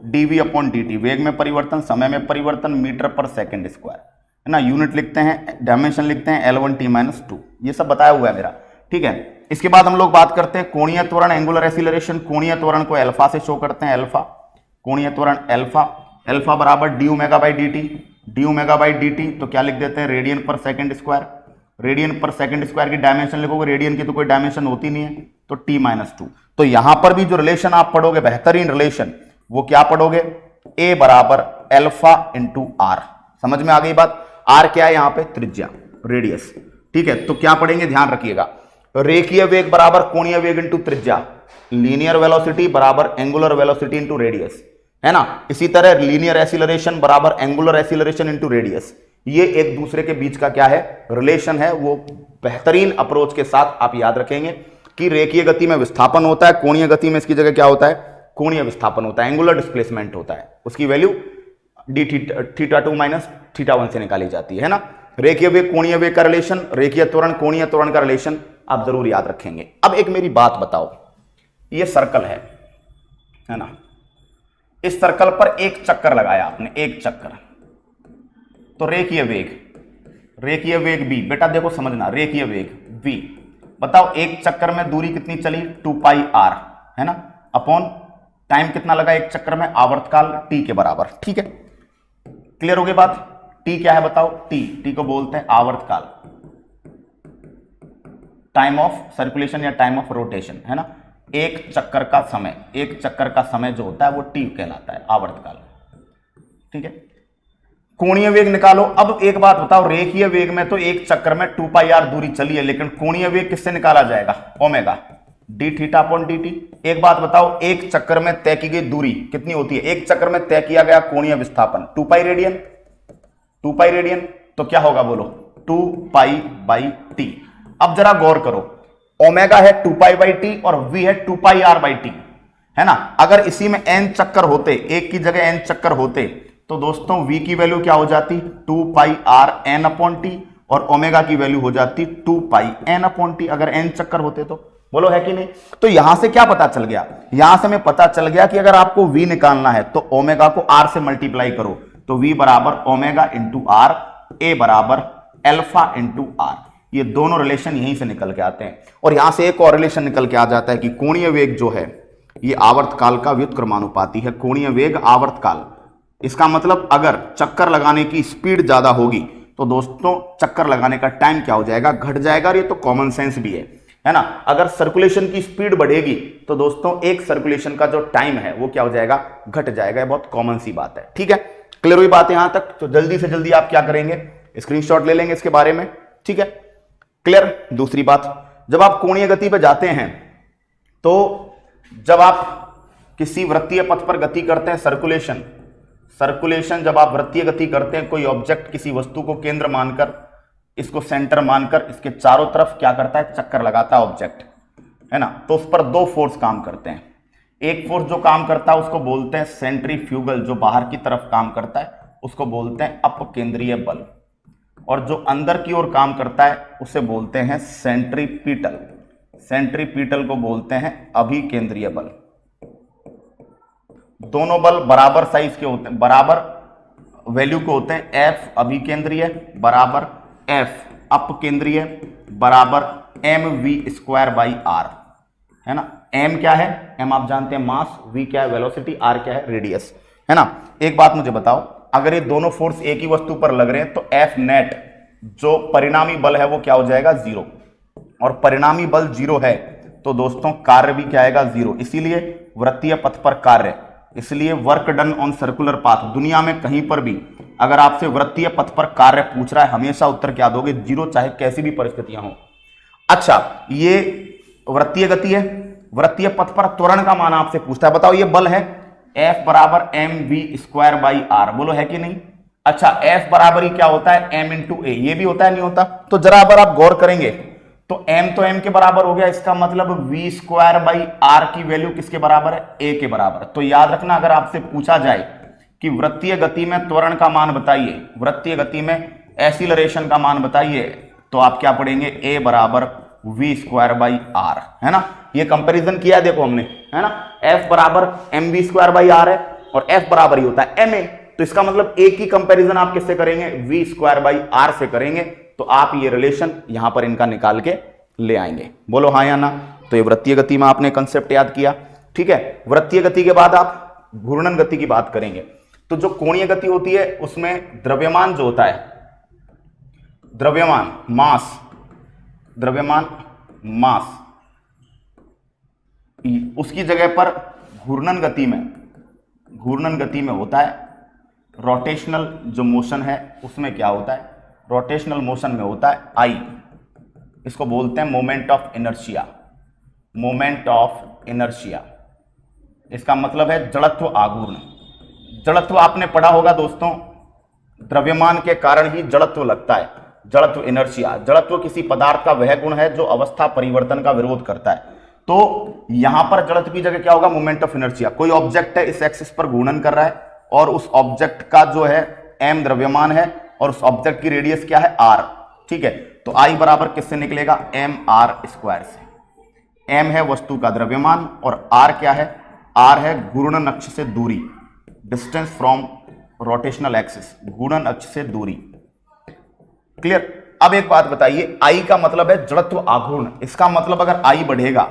dv अपॉन dt, वेग में परिवर्तन, समय में परिवर्तन, मीटर पर सेकंड स्क्वायर, है ना। यूनिट लिखते हैं, डायमेंशन लिखते हैं L1 T-2, ये सब बताया हुआ है मेरा। ठीक है, इसके बाद हम लोग बात करते हैं कोणीय त्वरण एंगुलर एक्सीलरेशन। कोणीय त्वरण को अल्फा से शो करते हैं, अल्फा, कोणीय त्वरण अल्फा बराबर D omega by D T, तो क्या लिख देते हैं, रेडियन पर सेकंड स्क्वायर। रेडियन पर सेकंड स्क्वायर की डायमेंशन लिखोगे, रेडियन की तो कोई डायमेंशन होती नहीं है, तो T-2। तो यहां पर भी जो रिलेशन आप पढ़ोगे, बेहतरीन रिलेशन, वो क्या पढ़ोगे, A बराबर अल्फा इंटू आर। समझ में आ गई बात। आर क्या है यहां पे, त्रिज्या, रेडियस। ठीक है, तो क्या पढ़ेंगे, ध्यान रखिएगा, रेखीय वेग बराबर कोणीय वेग इंटू त्रिज्या, लीनियर वेलोसिटी बराबर एंगुलर वेलोसिटी इंटू रेडियस, है ना। इसी तरह लीनियर एक्सीलरेशन बराबर एंगुलर एक्सीलरेशन इंटू रेडियस। ये एक दूसरे के बीच का क्या है, रिलेशन है। वो बेहतरीन अप्रोच के साथ आप याद रखेंगे कि रेखीय गति में विस्थापन होता है, कोणीय गति में इसकी जगह क्या होता है, कोणीय विस्थापन होता है, एंगुलर डिस्प्लेसमेंट होता है, उसकी वैल्यू डी θ2 माइनस θ1 से निकाली जाती है ना। रेखीय वेग कोणीय वेग का रिलेशन, रेखीय त्वरण कोणीय त्वरण का रिलेशन आप जरूर याद रखेंगे। अब एक मेरी बात बताओ, ये सर्कल है ना, इस सर्कल पर एक चक्कर लगाया आपने, एक चक्कर, तो रेखीय वेग v, बेटा देखो समझना, रेखीय वेग v, बताओ एक चक्कर में दूरी कितनी चली, 2πr, है ना, अपॉन टाइम कितना लगा एक चक्कर में, आवर्तकाल t के बराबर। ठीक है, क्लियर हो गई बात। t क्या है बताओ, t को बोलते हैं आवर्तकाल, टाइम ऑफ सर्कुलेशन या टाइम ऑफ रोटेशन, है ना। एक चक्कर का समय जो होता है वो t कहलाता है, आवर्तकाल। ठीक है, कोणीय वेग निकालो। अब एक बात बताओ, रेखीय वेग में तो एक चक्कर में 2πr दूरी चली है, लेकिन कोणीय वेग किससे निकाला जाएगा, omega D theta upon D T. एक बात बताओ, एक चक्कर में तय की गई दूरी कितनी होती है, एक चक्कर में तय किया गया कोणीय विस्थापन 2π रेडियन, तो क्या होगा बोलो, 2π बाई टी। अब जरा गौर करो, ओमेगा है 2π बाई टी और v है 2πr बाई टी, है ना। अगर इसी में n चक्कर होते, एक की जगह n चक्कर होते, तो दोस्तों v की वैल्यू क्या हो जाती 2 पाई r n अपॉन टी, और ओमेगा की वैल्यू हो जाती 2 पाई n अपॉन टी, अगर n चक्कर होते तो। बोलो है कि नहीं। तो यहां से क्या पता चल गया, यहां से हमें पता चल गया कि अगर आपको v निकालना है तो ओमेगा को r से मल्टीप्लाई करो, तो v बराबर ओमेगा इंटू आर, ए बराबर एल्फा इंटू आर। ये दोनों रिलेशन यहीं से निकल के आते हैं। और यहां से एक और रिलेशन निकल के आ जाता है कि कोणीय वेग जो है ये आवर्तकाल का व्युत्क्रमानुपाती है। कोणीय वेग आवर्तकाल, इसका मतलब अगर चक्कर लगाने की स्पीड ज्यादा होगी तो दोस्तों चक्कर लगाने का टाइम क्या हो जाएगा, घट जाएगा। और ये तो कॉमन सेंस भी है ना। अगर सर्कुलेशन की स्पीड बढ़ेगी तो दोस्तों एक सर्कुलेशन का जो टाइम है वो क्या हो जाएगा, घट जाएगा। ये बहुत कॉमन सी बात है। ठीक है, क्लियर हुई बात यहां तक। तो जल्दी से जल्दी आप क्या करेंगे, स्क्रीनशॉट ले लेंगे इसके बारे में। ठीक है, क्लियर। दूसरी बात, जब आप कोणीय गति पर जाते हैं तो जब आप किसी वृत्तीय पथ पर गति करते हैं, सर्कुलेशन जब आप वृत्तीय गति करते हैं, कोई ऑब्जेक्ट किसी वस्तु को केंद्र मानकर, इसको सेंटर मानकर इसके चारों तरफ क्या करता है, चक्कर लगाता है ऑब्जेक्ट, है ना। तो उस पर दो फोर्स काम करते हैं। एक फोर्स जो काम करता है उसको बोलते हैं सेंट्रीफ्यूगल, जो बाहर की तरफ काम करता है उसको बोलते हैं अपकेंद्रीय बल, और जो अंदर की ओर काम करता है उसे बोलते हैं सेंट्रीपीटल। सेंट्रीपीटल को बोलते हैं अभिकेंद्रीय बल। दोनों बल बराबर साइज के होते हैं, बराबर वैल्यू के होते हैं। F अभिकेंद्रीय बराबर F अपकेंद्रीय बराबर mv² बाई r, है ना। m क्या है, m आप जानते हैं मास, v क्या है वेलोसिटी, r क्या है रेडियस, है ना। एक बात मुझे बताओ, अगर ये दोनों फोर्स एक ही वस्तु पर लग रहे हैं तो F नेट जो परिणामी बल है वो क्या हो जाएगा, 0। और परिणामी बल 0 है तो दोस्तों कार्य भी क्या आएगा, 0। इसीलिए वृत्तीय पथ पर कार्य, इसलिए work done on circular path, दुनिया में कहीं पर भी अगर आपसे वृत्तीय पथ पर कार्य पूछ रहा है हमेशा उत्तर क्या दोगे, 0, चाहे कैसी भी परिस्थितियां हो। अच्छा, ये वृत्तीय गति है, वृत्तीय पथ पर त्वरण का मान आपसे पूछता है। बताओ ये बल है F बराबर mv² बाई r, बोलो है कि नहीं। अच्छा, F बराबर ही क्या होता है, m इंटू ए, ये भी होता है नहीं होता। तो जरा अगर आप गौर करेंगे तो m के बराबर हो गया, इसका मतलब v² बाई r की वैल्यू किसके बराबर है, a के बराबर। तो याद रखना, अगर आपसे पूछा जाए कि वृत्तीय गति में त्वरण का मान बताइए, वृत्तीय गति में एक्सीलरेशन का मान बताइए, तो आप क्या पढ़ेंगे, a बराबर v² बाई r, है ना। ये कंपैरिजन किया देखो हमने, है ना। F बराबर mv² बाई r है और F बराबर ही होता है ma, तो इसका मतलब a की कंपैरिजन आप किससे करेंगे, v² बाई r से करेंगे। तो आप ये रिलेशन यहां पर इनका निकाल के ले आएंगे। बोलो हाँ या ना। तो ये वृत्तीय गति में आपने कंसेप्ट याद किया। ठीक है, वृत्तीय गति के बाद आप घूर्णन गति की बात करेंगे। तो जो कोणीय गति होती है उसमें द्रव्यमान जो होता है, द्रव्यमान मास, उसकी जगह पर घूर्णन गति में होता है रोटेशनल जो मोशन है, उसमें क्या होता है, रोटेशनल मोशन में होता है I, इसको बोलते हैं मोमेंट ऑफ इनर्शिया। इसका मतलब है जड़त्व आघूर्ण। जड़त्व आपने पढ़ा होगा दोस्तों, द्रव्यमान के कारण ही जड़त्व लगता है, जड़त्व इनर्शिया। जड़त्व किसी पदार्थ का वह गुण है जो अवस्था परिवर्तन का विरोध करता है। तो यहां पर जड़त्व की जगह क्या होगा, मोमेंट ऑफ इनर्शिया। कोई ऑब्जेक्ट है, इस एक्सिस पर घूर्णन कर रहा है और उस ऑब्जेक्ट का जो है m द्रव्यमान है और उस ऑब्जेक्ट की रेडियस क्या है, r। ठीक है, तो I बराबर किससे निकलेगा, mr² से। m है वस्तु का द्रव्यमान और r क्या है, r है घूर्णन अक्ष से दूरी, डिस्टेंस फ्रॉम रोटेशनल एक्सिस, घूर्णन अक्ष से दूरी। क्लियर। अब एक बात बताइए, I का मतलब है जड़त्व आघूर्ण। इसका मतलब अगर I बढ़ेगा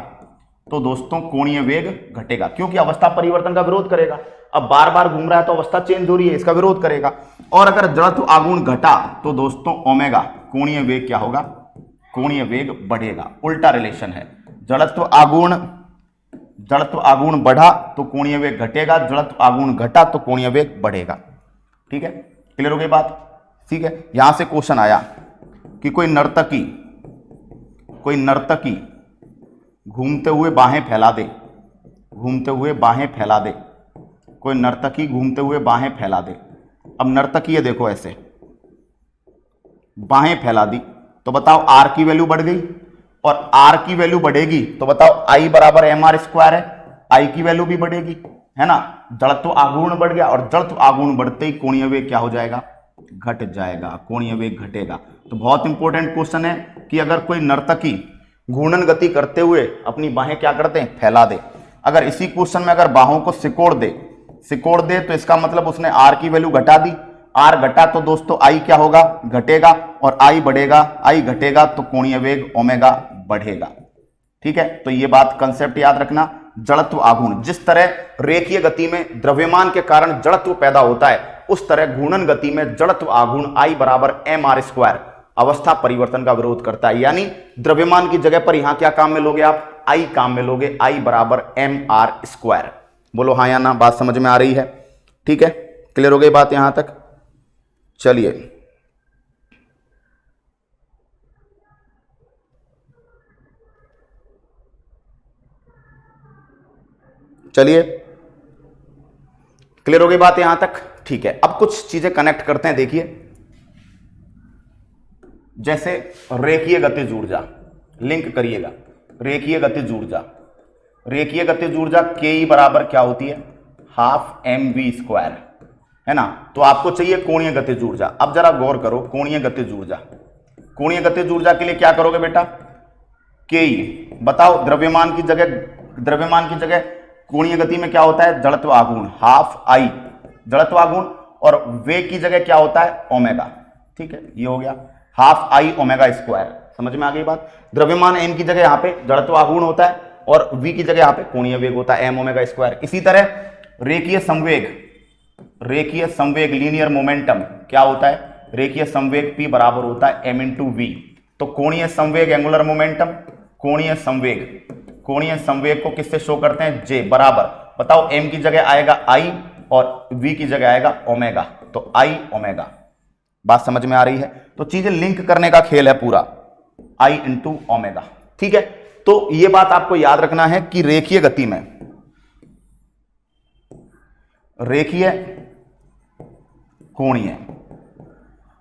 तो दोस्तों कोणीय वेग घटेगा, क्योंकि अवस्था परिवर्तन का विरोध करेगा। अब बार बार घूम रहा है तो अवस्था चेंज हो रही है, इसका विरोध करेगा। और अगर जड़त्व आघूर्ण घटा तो दोस्तों ओमेगा, कोणीय वेग क्या होगा, कोणीय वेग बढ़ेगा। उल्टा रिलेशन है, जड़त्व आघूर्ण बढ़ा तो कोणीय वेग घटेगा, जड़त्व आघूर्ण घटा तो कोणीय वेग बढ़ेगा। ठीक है, क्लियर हो गई बात। ठीक है, यहां से क्वेश्चन आया कि कोई नर्तकी घूमते हुए बाहें फैला दे, कोई नर्तकी घूमते हुए बाहें फैला दे। अब नर्तकी है देखो ऐसे बाहें फैला दी, तो बताओ r की वैल्यू बढ़ गई, और r की वैल्यू बढ़ेगी तो बताओ I बराबर mr² है। आई की वैल्यू भी बढ़ेगी, है ना। जड़त्व आघूर्ण बढ़ गया और जड़त्व आघूर्ण बढ़ते ही कोणीय वेग क्या हो जाएगा, घट जाएगा, कोणीय वेग घटेगा। तो बहुत इंपॉर्टेंट क्वेश्चन है कि अगर कोई नर्तकी घूर्णन गति करते हुए अपनी बाहें क्या करते हैं, फैला दे। अगर इसी क्वेश्चन में अगर बाहों को सिकोड़ दे तो इसका मतलब उसने आर की वैल्यू घटा दी। आर घटा तो दोस्तों आई क्या होगा, घटेगा, और आई बढ़ेगा, आई घटेगा तो कोणीय वेग ओमेगा बढ़ेगा। ठीक है, तो ये बात कंसेप्ट याद रखना। जड़त्व आघूर्ण, जिस तरह रेखीय गति में द्रव्यमान के कारण जड़त्व पैदा होता है, उस तरह घूर्णन गति में जड़त्व आघूर्ण आई बराबर एम आर स्क्वायर अवस्था परिवर्तन का विरोध करता है। यानी द्रव्यमान की जगह पर यहां क्या काम में लोगे आप, आई काम में लोगे, आई बराबर एम आर स्क्वायर। बोलो हाँ या ना, बात समझ में आ रही है। ठीक है, क्लियर हो गई बात यहां तक। चलिए क्लियर हो गई बात यहां तक। ठीक है, अब कुछ चीजें कनेक्ट करते हैं। देखिए, जैसे रेखीय गतिज ऊर्जा, लिंक करिएगा, रेखीय गतिज ऊर्जा, रेखीय गतिज ऊर्जा के ई बराबर क्या होती है, हाफ एम वी स्क्वायर, है ना। तो आपको चाहिए कोणीय गतिज ऊर्जा। अब जरा गौर करो, कोणीय गतिज ऊर्जा, कोणीय गतिज ऊर्जा के लिए क्या करोगे बेटा, के ई। बताओ, द्रव्यमान की जगह कोणीय गति में क्या होता है, जड़त्व आघूर्ण, हाफ आई जड़त्व आघूर्ण, और वेग की जगह क्या होता है, ओमेगा। ठीक है, ये हो गया हाफ आई ओमेगा स्क्वायर। समझ में आ गई बात। द्रव्यमान एम की जगह यहां पे जड़त्व आघूर्ण होता है और वी की जगह यहां पे कोणीय वेग होता है, एम ओमेगा स्क्वायर। इसी तरह रेखीय संवेग लीनियर मोमेंटम क्या होता है, रेखीय संवेग P बराबर होता है m इंटू वी। तो कोणीय संवेग एंगुलर मोमेंटम, कोणीय संवेग को किससे शो करते हैं, J बराबर, बताओ m की जगह आएगा I और v की जगह आएगा ओमेगा, तो I ओमेगा। बात समझ में आ रही है। तो चीजें लिंक करने का खेल है पूरा, I इंटू ओमेगा। ठीक है, तो यह बात आपको याद रखना है कि रेखीय गति में, रेखीय कोणीय,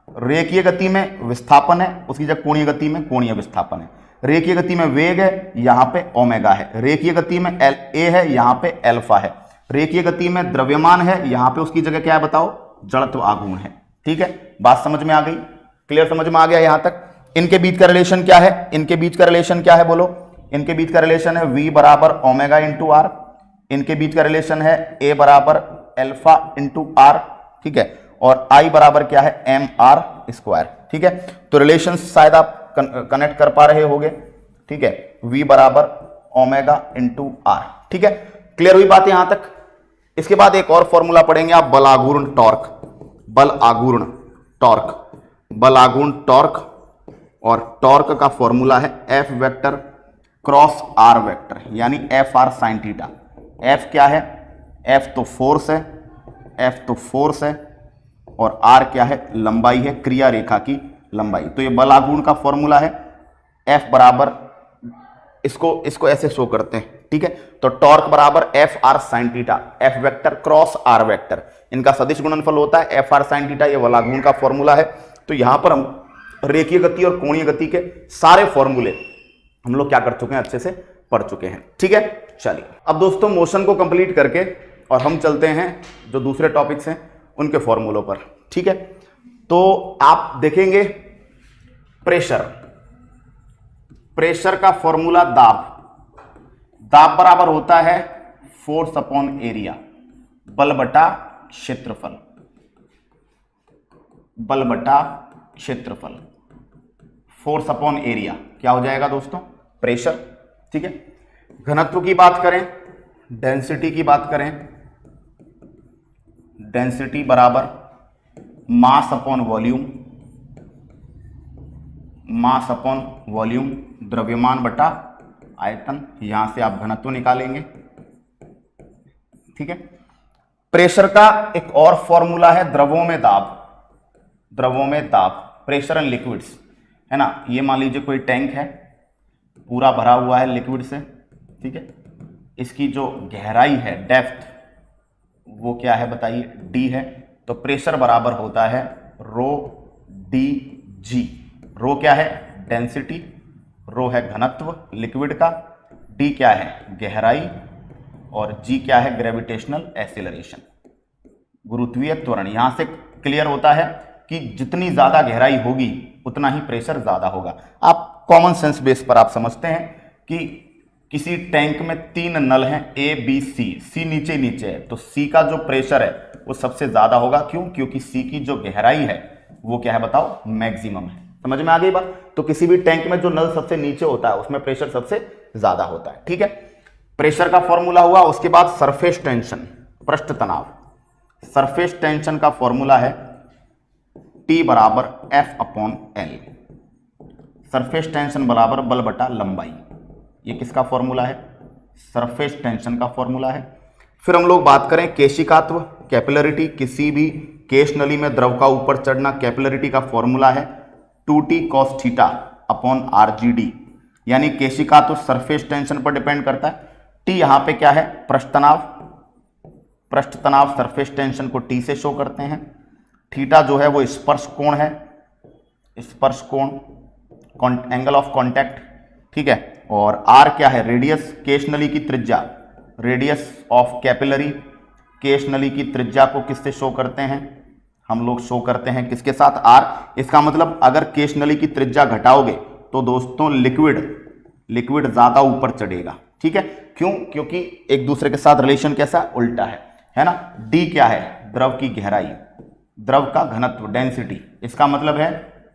रेखीय गति में विस्थापन है, उसकी जगह कोणीय गति में कोणीय विस्थापन है। रेखीय गति में वेग है, यहां पे ओमेगा है। रेखीय गति में ए है, यहां पे अल्फा है। रेखीय गति में द्रव्यमान है, यहां पे उसकी जगह क्या है बताओ, जड़त्व आघूर्ण है। ठीक है, बात समझ में आ गई, क्लियर, समझ में आ गया यहां तक। इनके बीच का रिलेशन क्या है, इनके बीच का रिलेशन क्या है बोलो, इनके बीच का रिलेशन है V बराबर ओमेगा इंटू आर। इनके बीच का रिलेशन है A बराबर अल्फा इंटू आर। ठीक है, और I बराबर क्या है, एम आर स्क्वायर। ठीक है, तो रिलेशन शायद आप कनेक्ट कर पा रहे होगे। ठीक है, V बराबर ओमेगा इंटू आर। ठीक है, क्लियर हुई बात यहां तक। इसके बाद एक और फॉर्मूला पढ़ेंगे आप, बल आघूर्ण टॉर्क, बल आघूर्ण टॉर्क, बल आघूर्ण टॉर्क, और टॉर्क का फॉर्मूला है F vector cross R vector, यानी F R sine theta. F क्या है, F तो फोर्स है, F तो फोर्स है, और R क्या है, लंबाई है, क्रिया रेखा की लंबाई। तो ये बल आघूर्ण का फॉर्मूला है, F बराबर, इसको ऐसे शो करते हैं। ठीक है, तो टॉर्क बराबर F R sine theta, F vector cross R vector, इनका सदिश गुणनफल होता है एफ आर साइन थीटा। ये बल आघूर्ण का फॉर्मूला है। तो यहां पर हम रेखीय गति और कोणीय गति के सारे फॉर्मूले हम लोग क्या कर चुके हैं, अच्छे से पढ़ चुके हैं। ठीक है, चलिए अब दोस्तों मोशन को कंप्लीट करके और हम चलते हैं जो दूसरे टॉपिक्स हैं उनके फॉर्मूलों पर। ठीक है, तो आप देखेंगे प्रेशर का फॉर्मूला दाब बराबर होता है फोर्स अपॉन एरिया, बल बटा क्षेत्रफल, बल बटा क्षेत्रफल, फोर्स अपॉन एरिया क्या हो जाएगा दोस्तों, प्रेशर। ठीक है, घनत्व की बात करें, डेंसिटी की बात करें, डेंसिटी बराबर mass upon volume, mass upon volume, द्रव्यमान बटा आयतन। यहां से आप घनत्व निकालेंगे। ठीक है, प्रेशर का एक और फॉर्मूला है द्रवों में दाब, द्रवों में दाब, प्रेशर इन लिक्विड्स, है ना। ये मान लीजिए कोई टैंक है, पूरा भरा हुआ है लिक्विड से। ठीक है, इसकी जो गहराई है, डेप्थ, वो क्या है बताइए, डी है। तो प्रेशर बराबर होता है रो डी जी। रो क्या है, डेंसिटी, रो है घनत्व लिक्विड का, डी क्या है, गहराई, और जी क्या है, ग्रेविटेशनल एक्सीलरेशन, गुरुत्वीय त्वरण। यहां से क्लियर होता है कि जितनी ज्यादा गहराई होगी उतना ही प्रेशर ज्यादा होगा। आप कॉमन सेंस बेस पर आप समझते हैं कि किसी टैंक में 3 नल हैं ए बी सी, सी नीचे नीचे है, तो सी का जो प्रेशर है वो सबसे ज्यादा होगा। क्यों? क्योंकि सी की जो गहराई है वो क्या है बताओ, मैक्सिमम है। समझ में आ गई बात? तो किसी भी टैंक में जो नल सबसे नीचे होता है उसमें प्रेशर सबसे ज्यादा होता है। ठीक है, प्रेशर का फॉर्मूला हुआ। उसके बाद सरफेस टेंशन, पृष्ठ तनाव। सरफेस टेंशन का फॉर्मूला है T बराबर F/L। सरफेस टेंशन बराबर बल बटा लंबाई। ये किसका फॉर्मूला है? सरफेस टेंशन का फॉर्मूला है। फिर हम लोग बात करें केशिकात्व, कैपिलरिटी। किसी भी केश नली में द्रव का ऊपर चढ़ना, कैपिलरिटी का फॉर्मूला है 2T cos θ/RGD। यानी केशिकात्व सरफेस टेंशन पर डिपेंड करता है। T यहां पे क्या है, पृष्ठ तनाव। पृष्ठ तनाव सरफेस टेंशन को T से शो करते हैं। थीटा जो है वो स्पर्श कोण है, स्पर्श कोण, एंगल ऑफ कांटेक्ट। ठीक है, और आर क्या है, रेडियस, केश नली की त्रिज्या, रेडियस ऑफ कैपिलरी। केश नली की त्रिज्या को किससे शो करते हैं? हम लोग शो करते हैं किसके साथ, आर। इसका मतलब अगर केश नली की त्रिज्या घटाओगे तो दोस्तों लिक्विड ज्यादा ऊपर चढ़ेगा। ठीक है, क्यों? क्योंकि एक दूसरे के साथ रिलेशन कैसा, उल्टा है ना। डी क्या है, द्रव की गहराई, द्रव का घनत्व, डेंसिटी। इसका मतलब है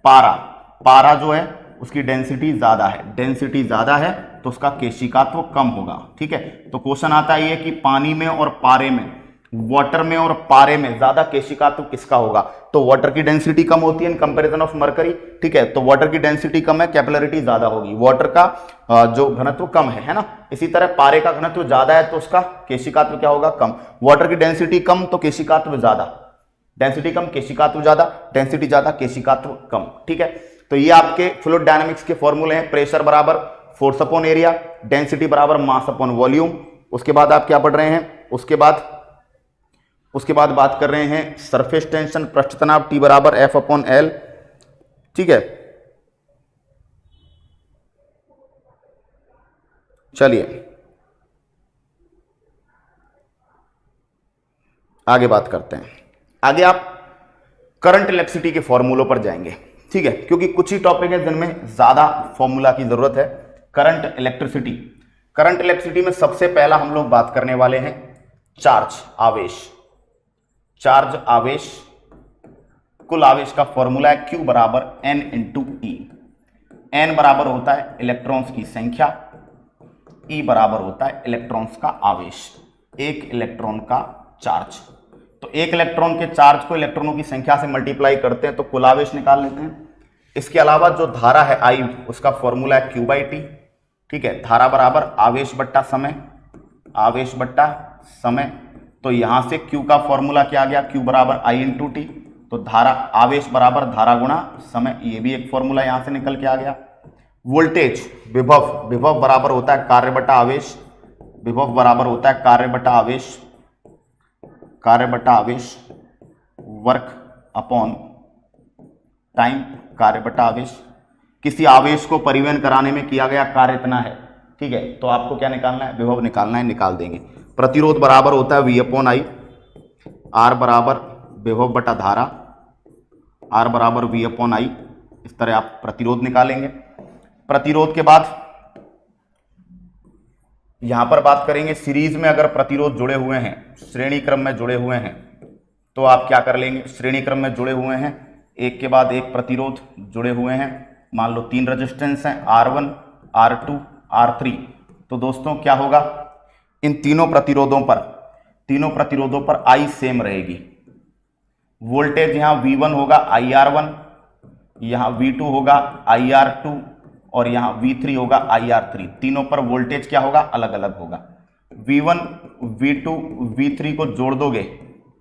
पारा जो है उसकी डेंसिटी ज्यादा है, डेंसिटी ज्यादा है तो उसका केशिकात्व कम होगा। ठीक है, तो क्वेश्चन आता है ये कि पानी में और पारे में, वाटर में और पारे में ज्यादा केशिकात्व किसका होगा? तो वाटर की डेंसिटी कम होती है इन कंपैरिजन ऑफ मरकरी। ठीक है, तो वाटर की डेंसिटी कम है, कैपिलरिटी ज्यादा होगी, वाटर का जो घनत्व कम है ना। इसी तरह पारे का घनत्व ज्यादा है तो उसका केशिकात्व क्या होगा, कम। वाटर की डेंसिटी कम तो केशिकात्व ज्यादा, डेंसिटी कम केशिकात्व ज्यादा, डेंसिटी ज्यादा केशिकात्व कम। ठीक है, तो ये आपके फ्लूइड डायनामिक्स के फॉर्मूले हैं। प्रेशर बराबर फोर्स अपॉन एरिया, डेंसिटी बराबर मास अपॉन वॉल्यूम। उसके बाद आप क्या पढ़ रहे हैं, उसके बाद बात कर रहे हैं सरफेस टेंशन, पृष्ठ तनाव, T बराबर F/L। ठीक है, चलिए आगे बात करते हैं। आगे आप करंट इलेक्ट्रिसिटी के फॉर्मूलों पर जाएंगे। ठीक है, क्योंकि कुछ ही टॉपिक है जिनमें ज्यादा फॉर्मूला की जरूरत है। करंट इलेक्ट्रिसिटी, करंट इलेक्ट्रिसिटी में सबसे पहला हम लोग बात करने वाले हैं चार्ज, आवेश। चार्ज आवेश, कुल आवेश का फॉर्मूला है Q बराबर N × E। N बराबर होता है इलेक्ट्रॉन्स की संख्या, E बराबर होता है इलेक्ट्रॉन्स का आवेश, एक इलेक्ट्रॉन का चार्ज। तो एक इलेक्ट्रॉन के चार्ज को इलेक्ट्रॉनों की संख्या से मल्टीप्लाई करते हैं तो कुल आवेश निकाल लेते हैं। इसके अलावा जो धारा है I, उसका फॉर्मूला है Q/T। ठीक है, धारा बराबर आवेश बट्टा समय, आवेश बट्टा समय। तो यहां से Q का फॉर्मूला क्या आ गया, Q बराबर I × T। तो धारा, आवेश बराबर धारा गुणा समय, ये भी एक फॉर्मूला यहां से निकल के आ गया। वोल्टेज, विभव बराबर होता है कार्य बटा आवेश, विभव बराबर होता है कार्य बटा आवेश, वर्क अपॉन टाइम, कार्य बटा आवेश। किसी आवेश को परिवहन कराने में किया गया कार्य इतना है। ठीक है, तो आपको क्या निकालना है, विभव निकालना है, निकाल देंगे। प्रतिरोध बराबर होता है V/I, R बराबर विभव बटा धारा, R बराबर V/I। इस तरह आप प्रतिरोध निकालेंगे। प्रतिरोध के बाद यहां पर बात करेंगे, सीरीज में अगर प्रतिरोध जुड़े हुए हैं, श्रेणी क्रम में जुड़े हुए हैं, तो आप क्या कर लेंगे, श्रेणी क्रम में जुड़े हुए हैं, एक के बाद एक प्रतिरोध जुड़े हुए हैं। मान लो 3 रेजिस्टेंस हैं, R1, R2, R3। तो दोस्तों क्या होगा, इन तीनों प्रतिरोधों पर I सेम रहेगी। वोल्टेज यहां V1 होगा IR1, यहां V2 होगा IR2 और यहां V3 होगा IR3। तीनों पर वोल्टेज क्या होगा, अलग अलग होगा। V1, V2, V3 को जोड़ दोगे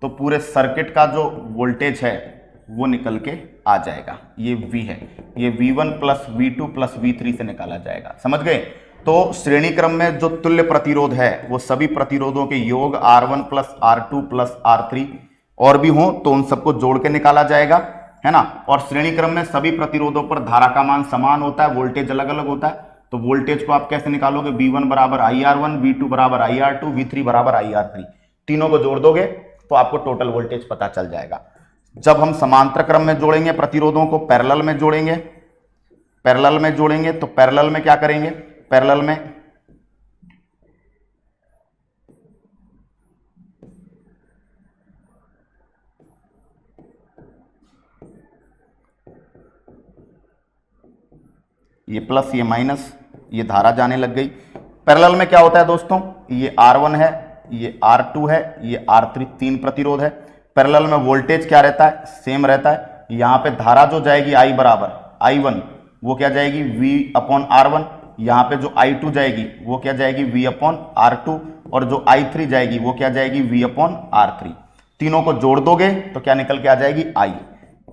तो पूरे सर्किट का जो वोल्टेज है वो निकल के आ जाएगा। ये V है, ये V1 plus V2 plus V3 से निकाला जाएगा। समझ गए? तो श्रेणी क्रम में जो तुल्य प्रतिरोध है वो सभी प्रतिरोधों के योग R1 plus R2 plus R3 और भी हों तो उन सबको जोड़ के निकाला जाएगा, है ना। और श्रेणी क्रम में सभी प्रतिरोधों पर धारा का मान समान होता है, वोल्टेज अलग अलग होता है। तो वोल्टेज को आप कैसे निकालोगे, V1 बराबर IR1, V2 बराबर IR2, V3 बराबर IR3, तीनों को जोड़ दोगे तो आपको टोटल वोल्टेज पता चल जाएगा। जब हम समांतर क्रम में जोड़ेंगे प्रतिरोधों को, पैरेलल में जोड़ेंगे, तो पैरेलल में क्या करेंगे, पैरेलल में ये प्लस ये माइनस, ये धारा जाने लग गई। पैरेलल में क्या होता है दोस्तों, ये R1 है, ये R2 है, ये R3, 3 प्रतिरोध है। पैरेलल में वोल्टेज क्या रहता है, सेम रहता है। यहां पे धारा जो जाएगी I बराबर I1 वो क्या जाएगी V/R1, यहां पे जो I2 जाएगी वो क्या जाएगी V/R2, और जो I3 जाएगी वो क्या जाएगी V/R3। तीनों को जोड़ दोगे तो क्या निकल के आ जाएगी I।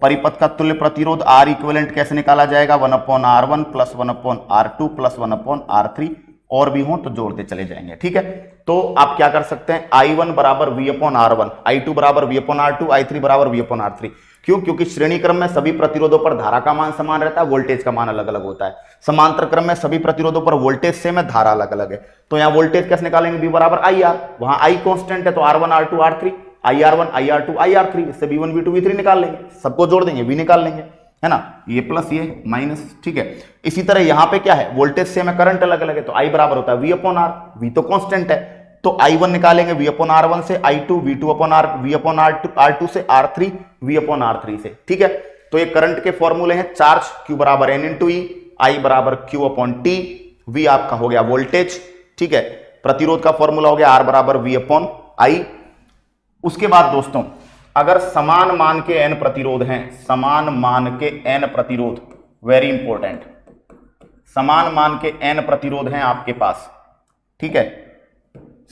परिपथ का तुल्य प्रतिरोध R इक्विवेलेंट कैसे निकाला जाएगा, 1/R1 plus 1/R2 plus 1/R3, और भी हो तो जोड़ते चले जाएंगे। ठीक है, तो आप क्या कर सकते हैं, I1 बराबर V/R1, I2 बराबर V/R2, I3 बराबर V/R3। क्यों, क्योंकि श्रेणी क्रम में सभी प्रतिरोधों पर धारा का मान समान रहता है, वोल्टेज का मान अलग अलग होता है। समांतर क्रम में सभी प्रतिरोधों पर वोल्टेज सेम है, धारा अलग अलग है। तो यहां वोल्टेज कैसे निकालेंगे, V बराबर IR, वहां I कांस्टेंट है तो R1 R2 R3, IR1 IR2 IR3, इससे V1 V2 V3 निकाल लेंगे, सबको जोड़ देंगे, V निकाल लेंगे, है ना, ये प्लस ये माइनस। ठीक है, इसी तरह यहां पे क्या है, वोल्टेज सेम है, करंट अलग अलग है, तो I बराबर होता है V/R, V तो कांस्टेंट है, तो I1 निकालेंगे V/R1 से, I2 V/R2 से, R3 V/R3 से। ठीक है, तो ये करंट के फॉर्मूले हैं, चार्ज Q बराबर N × E, I बराबर Q/T, V आपका हो गया वोल्टेज। ठीक है, प्रतिरोध का फॉर्मूला हो गया R बराबर V/I। उसके बाद दोस्तों, अगर समान मान के n प्रतिरोध हैं, समान मान के n प्रतिरोध, वेरी इंपॉर्टेंट, समान मान के n प्रतिरोध हैं आपके पास, ठीक है,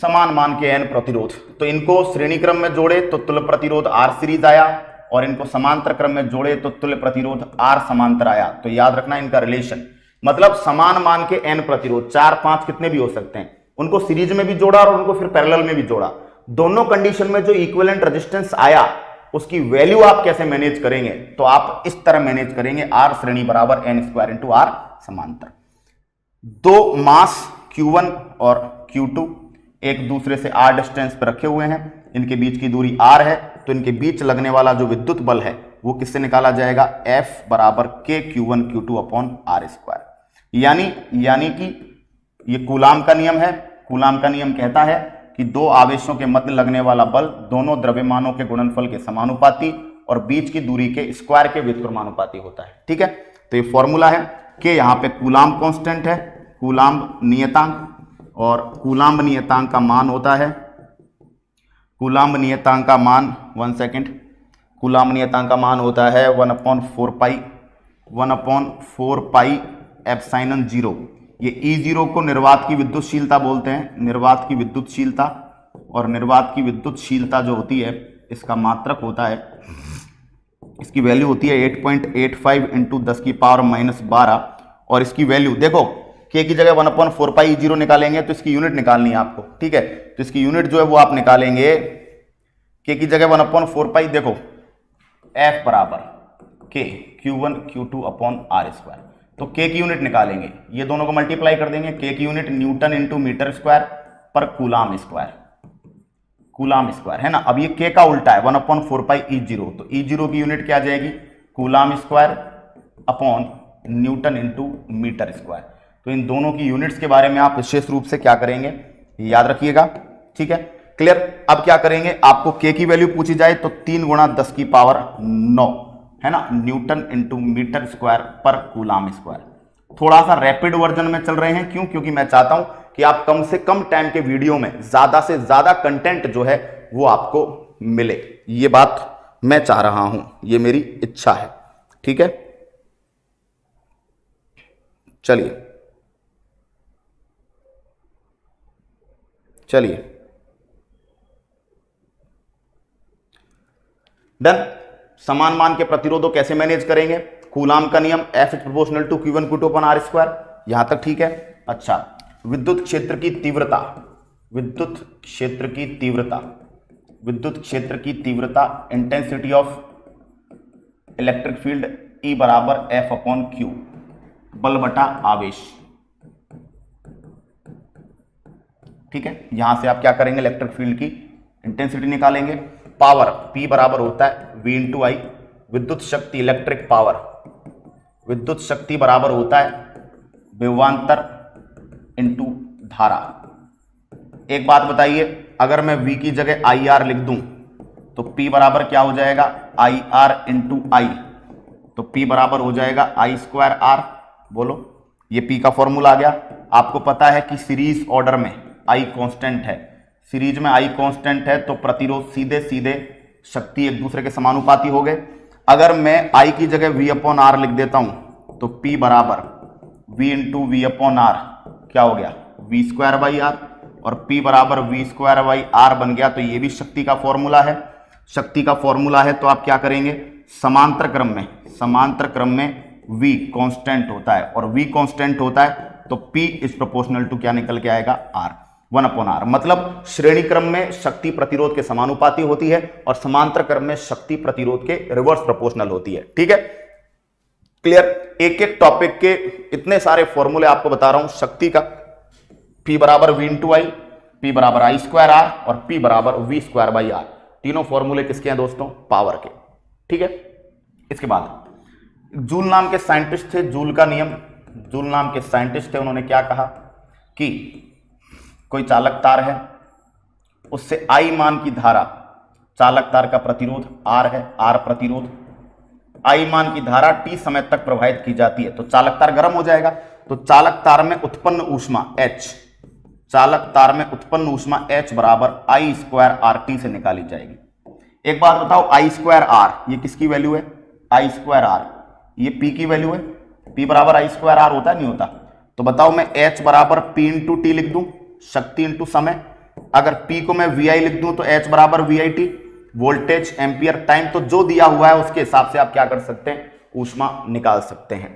समान मान के n प्रतिरोध, तो इनको श्रेणी क्रम में जोड़े तो तुल्य प्रतिरोध R सीरीज आया, और इनको समांतर क्रम में जोड़े तो तुल्य प्रतिरोध R समांतर आया। तो याद रखना इनका रिलेशन, मतलब समान मान के n प्रतिरोध, 4 5 कितने भी हो सकते हैं, उनको सीरीज में भी जोड़ा और उनको फिर पैरेलल में भी जोड़ा। दोनों कंडीशन में जो इक्विवेलेंट रेजिस्टेंस आया उसकी वैल्यू आप कैसे मैनेज करेंगे, तो आप इस तरह मैनेज करेंगे, R श्रेणी बराबर n² × R समांतर। दो मास Q1 और Q2 एक दूसरे से R डिस्टेंस पर रखे हुए हैं, इनके बीच की दूरी R है, तो इनके बीच लगने वाला जो विद्युत बल है वो किससे निकाला जाएगा, F बराबर K Q1 Q2/R²। यानी कि ये कूलाम का नियम है। कूलाम का नियम कहता है कि दो आवेशों के मध्य लगने वाला बल दोनों द्रव्यमानों के गुणनफल के समानुपाती और बीच की दूरी के स्क्वायर के व्युत्क्रमानुपाती होता है। ठीक है, तो ये फॉर्मूला है कि यहाँ पे कूलाम कांस्टेंट है, कूलाम नियतांक, और कूलाम नियतांक का मान होता है, कूलाम नियतांक का मान, 1 सेकेंड, कूलाम नियतांक का मान होता है 1/4 पाई एप्सिलॉन 0। ये E0 को निर्वात की विद्युतशीलता बोलते हैं, निर्वात की विद्युतशीलता, और निर्वात की विद्युतशीलता जो होती है इसका मात्रक होता है, इसकी वैल्यू होती है 8.85 × 10⁻⁻12, और इसकी वैल्यू देखो, K की जगह 1/4 पाई E0 निकालेंगे तो इसकी यूनिट निकालनी है आपको। ठीक है, तो इसकी यूनिट जो है वो आप निकालेंगे, K की जगह 1/4 पाई, देखो F बराबर K Q1 Q2/R², तो K की यूनिट निकालेंगे, ये दोनों को मल्टीप्लाई कर देंगे, K की यूनिट न्यूटन × मीटर स्क्वायर पर कूलाम स्क्वायर, कूलाम स्क्वायर है ना। अब ये K का उल्टा है 1/4 पाई E0, तो E0 की यूनिट क्या जाएगी, coulomb square upon newton × metre square. तो इन दोनों की यूनिट्स के बारे में आप विशेष रूप से क्या करेंगे, याद रखिएगा। ठीक है, क्लियर। अब क्या करेंगे, आपको K की वैल्यू पूछी जाए तो 3 × 10⁹ है ना, न्यूटन × मीटर स्क्वायर पर कूलाम स्क्वायर। थोड़ा सा रैपिड वर्जन में चल रहे हैं, क्यों, क्योंकि मैं चाहता हूं कि आप कम से कम टाइम के वीडियो में ज्यादा से ज्यादा कंटेंट जो है वो आपको मिले, ये बात मैं चाह रहा हूं, ये मेरी इच्छा है। ठीक है, चलिए डन। समान मान के प्रतिरोधों कैसे मैनेज करेंगे, कूलाम का नियम, F = Q1 Q2/R², यहां तक ठीक है। अच्छा, विद्युत क्षेत्र की तीव्रता, विद्युत क्षेत्र की तीव्रता intensity of electric field E बराबर F/Q, बल बटा आवेश, ठीक है, यहां से आप क्या करेंगे, इलेक्ट्रिक फील्ड की इंटेंसिटी निकालेंगे। पावर P बराबर होता है V इंटू आई, विद्युत शक्ति इलेक्ट्रिक पावर, विद्युत शक्ति बराबर होता है विभवांतर इंटू धारा। एक बात बताइए, अगर मैं V की जगह IR लिख दूं तो P बराबर क्या हो जाएगा, IR इंटू आई, तो P बराबर हो जाएगा I स्क्वायर R। बोलो, ये P का फॉर्मूला आ गया। आपको पता है कि सीरीज ऑर्डर में I कांस्टेंट है, सीरीज में I कांस्टेंट है तो प्रतिरोध सीधे सीधे शक्ति एक दूसरे के समानुपाती हो गए। अगर मैं I की जगह V अपॉन R लिख देता हूं तो P बराबर V into v upon R क्या हो गया, V स्क्वायर बाई आर, और P बराबर V स्क्वायर बाई आर बन गया। तो ये भी शक्ति का फॉर्मूला है, शक्ति का फॉर्मूला है। तो आप क्या करेंगे, समांतर क्रम में V कांस्टेंट होता है, और V कांस्टेंट होता है तो P इज प्रोपोर्शनल टू क्या निकल के आएगा, R, 1 अपॉन R। मतलब श्रेणी क्रम में शक्ति प्रतिरोध के समानुपाती होती है और समांतर क्रम में शक्ति प्रतिरोध के रिवर्स प्रोपोर्शनल होती है। ठीक है, क्लियर। एक एक टॉपिक के इतने सारे फॉर्मूले आपको बता रहा हूं शक्ति का। P बराबर V इंटू आई, P बराबर आई स्क्वायर आर, और P बराबर V स्क्वायर बाई आर। तीनों फॉर्मूले किसके हैं दोस्तों, पावर के। ठीक है, इसके बाद जूल नाम के साइंटिस्ट थे, जूल का नियम, जूल नाम के साइंटिस्ट थे, उन्होंने क्या कहा कि कोई चालक तार है, उससे I मान की धारा, चालक तार का प्रतिरोध R है, R प्रतिरोध, I मान की धारा T समय तक प्रवाहित की जाती है तो चालक तार गर्म हो जाएगा। तो चालक तार में उत्पन्न ऊष्मा H, चालक तार में उत्पन्न ऊष्मा H बराबर I स्क्वायर RT से निकाली जाएगी। एक बात बताओ, I स्क्वायर R ये किसकी वैल्यू है, I स्क्वायर R ये P की वैल्यू है, P बराबर I स्क्वायर R होता है नहीं होता। तो बताओ मैं H बराबर P इंटू टी लिख दूं, शक्ति इंटू समय। अगर P को मैं VI लिख दूं तो H बराबर VIT, वोल्टेज एम्पियर टाइम। तो जो दिया हुआ है उसके हिसाब से आप क्या कर सकते हैं, ऊष्मा निकाल सकते हैं।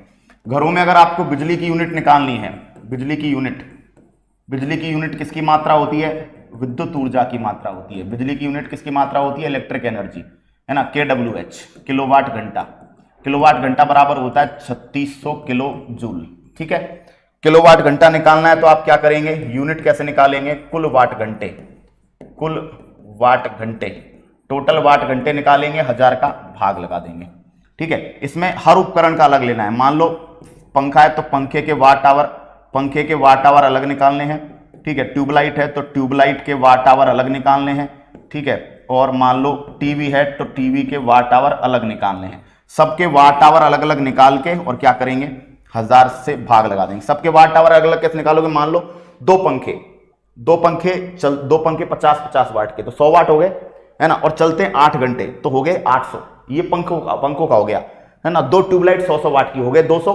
घरों में अगर आपको बिजली की यूनिट निकालनी है, बिजली की यूनिट किसकी मात्रा होती है, विद्युत ऊर्जा की मात्रा होती है। बिजली की यूनिट किसकी मात्रा होती है, इलेक्ट्रिक एनर्जी, है ना, KWH, किलोवाट घंटा। किलोवाट घंटा बराबर होता है 3600 किलो जूल। ठीक है, किलोवाट घंटा निकालना है तो आप क्या करेंगे, यूनिट कैसे निकालेंगे, कुल वाट घंटे, कुल वाट घंटे, टोटल वाट घंटे निकालेंगे, 1000 का भाग लगा देंगे। ठीक है, इसमें हर उपकरण का अलग लेना है। मान लो पंखा है तो पंखे के वाट आवर अलग निकालने हैं। ठीक है, ट्यूबलाइट है तो ट्यूबलाइट के वाट आवर अलग निकालने हैं। ठीक है, और मान लो टीवी है तो टीवी के वाट आवर अलग निकालने हैं। सबके वाट आवर अलग अलग निकाल के और क्या करेंगे, 1000 से भाग लगा देंगे। सबके वाट आवर अलग अलग कैसे निकालोगे, मान लो दो पंखे 50-50 वाट के तो 100 वाट हो गए, है ना, और चलते हैं 8 घंटे तो हो गए 800। ये पंखों का हो गया, है ना। दो ट्यूबलाइट 100 वाट की हो गए 200,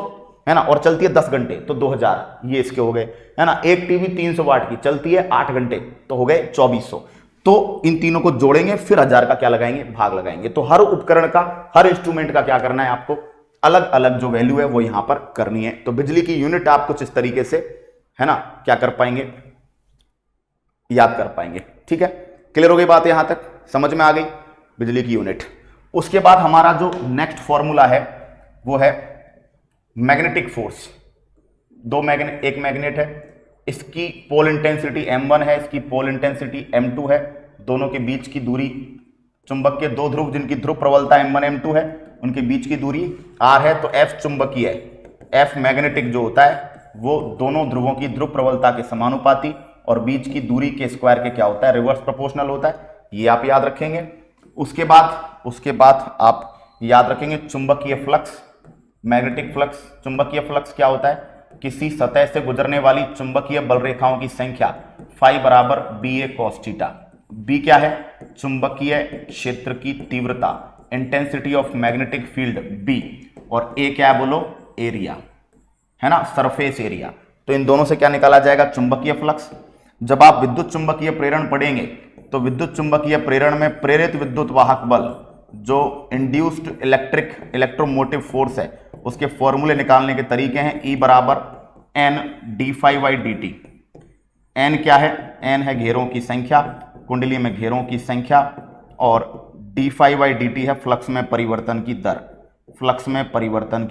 है ना, और चलती है 10 घंटे तो 2000, ये इसके हो गए, है ना। एक टीवी 300 वाट की चलती है 8 घंटे तो हो गए 2400। तो इन तीनों को जोड़ेंगे फिर 1000 का क्या लगाएंगे, भाग लगाएंगे। तो हर उपकरण का, हर इंस्ट्रूमेंट का क्या करना है आपको, अलग अलग जो वैल्यू है वो यहां पर करनी है। तो बिजली की यूनिट आप कुछ इस तरीके से, है ना, क्या कर पाएंगे, याद कर पाएंगे। ठीक है, क्लियर हो गई बात, यहां तक समझ में आ गई बिजली की यूनिट। उसके बाद हमारा जो नेक्स्ट फॉर्मूला है वो है मैग्नेटिक फोर्स। एक मैग्नेट है, इसकी पोल इंटेंसिटी m1 है, इसकी पोल इंटेंसिटी m2 है। दोनों के बीच की दूरी, चुंबक के दो ध्रुव जिनकी ध्रुव प्रबलता m1 m2 है, उनके बीच की दूरी r है। तो F चुंबकीय है, F मैग्नेटिक जो होता है वो दोनों ध्रुवों की ध्रुव प्रबलता के समानुपाती और बीच की दूरी के स्क्वायर के क्या होता है, रिवर्स प्रोपोर्शनल होता है। ये आप याद रखेंगे। उसके बाद आप याद रखेंगे चुंबकीय फ्लक्स, मैग्नेटिक फ्लक्स। चुंबकीय फ्लक्स क्या होता है, किसी सतह से गुजरने वाली चुंबकीय बल रेखाओं की संख्या फाई बराबर BA cos थीटा। B क्या है, चुंबकीय क्षेत्र की तीव्रता, intensity of magnetic field B, और A क्या है बोलो, एरिया, है ना, सरफेस एरिया। तो इन दोनों से क्या निकाला जाएगा, चुंबकीय फ्लक्स। जब आप विद्युत चुंबकीय प्रेरण पढ़ेंगे तो विद्युत चुंबकीय प्रेरण में प्रेरित विद्युत वाहक बल, जो इंड्यूस्ड इलेक्ट्रोमोटिव फोर्स है, उसके फॉर्मूले निकालने के तरीके हैं। E बराबर N d∅dt। N क्या है, N है घेरों की संख्या, कुंडली में घेरों की संख्या, और d∅dt है फ्लक्स में परिवर्तन की दर, फ्लक्स में परिवर्तन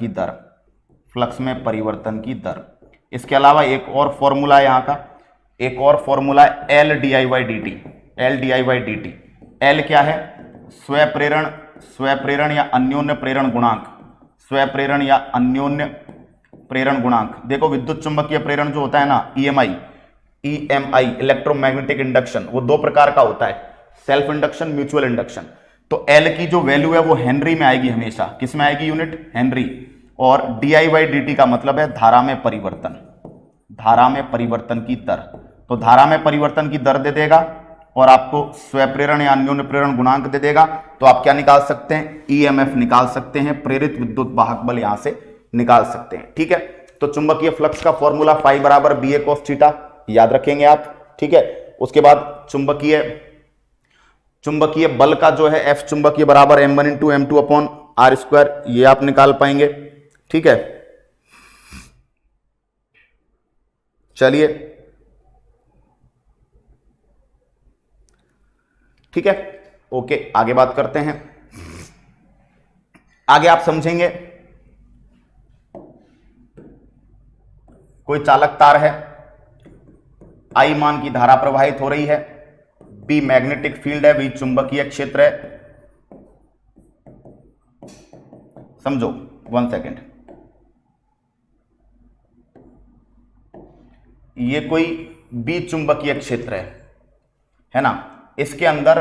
की दर। इसके अलावा एक और फॉर्मूला है यहाँ का, एक और फॉर्मूला है L D I Y D T. L D I Y D T, L क्या है? स्वप्रेरण या अन्योन्य प्रेरण गुणांक। स्वप्रेरण या अन्योन्य प्रेरण गुणांक। देखो विद्युत चुंबकीय प्रेरण जो होता है ना, ईएमआई, इलेक्ट्रोमैग्नेटिक इंडक्शन, वो दो प्रकार का होता है, सेल्फ इंडक्शन, म्यूचुअल इंडक्शन। तो एल की जो वैल्यू है वो हेनरी में आएगी हमेशा। किस में आएगी यूनिट? हेनरी। और D I Y D T का मतलब है धारा में परिवर्तन, धारा में परिवर्तन की दर। तो धारा में परिवर्तन की दर दे देगा और आपको स्वप्रेरण या अन्योन्य प्रेरण गुणांक दे देगा। तो आप क्या निकाल सकते हैं? ईएमएफ निकाल सकते हैं, प्रेरित विद्युत वाहक बल यहां से निकाल सकते हैं। ठीक है, तो चुंबकीय फ्लक्स का फॉर्मूला फाई बराबर बी ए कॉस थीटा, याद रखेंगे आप। ठीक है, उसके बाद चुंबकीय बल का जो है एफ चुंबकीय बराबर m1 into m2 upon are square, ये आप निकाल पाएंगे। ठीक है, चलिए ठीक है, ओके, आगे बात करते हैं। आगे आप समझेंगे, कोई चालक तार है, आई मान की धारा प्रवाहित हो रही है, बी मैग्नेटिक फील्ड है, बी चुंबकीय क्षेत्र है। समझो, 1 सेकेंड। ये कोई बी चुंबकीय क्षेत्र है ना, इसके अंदर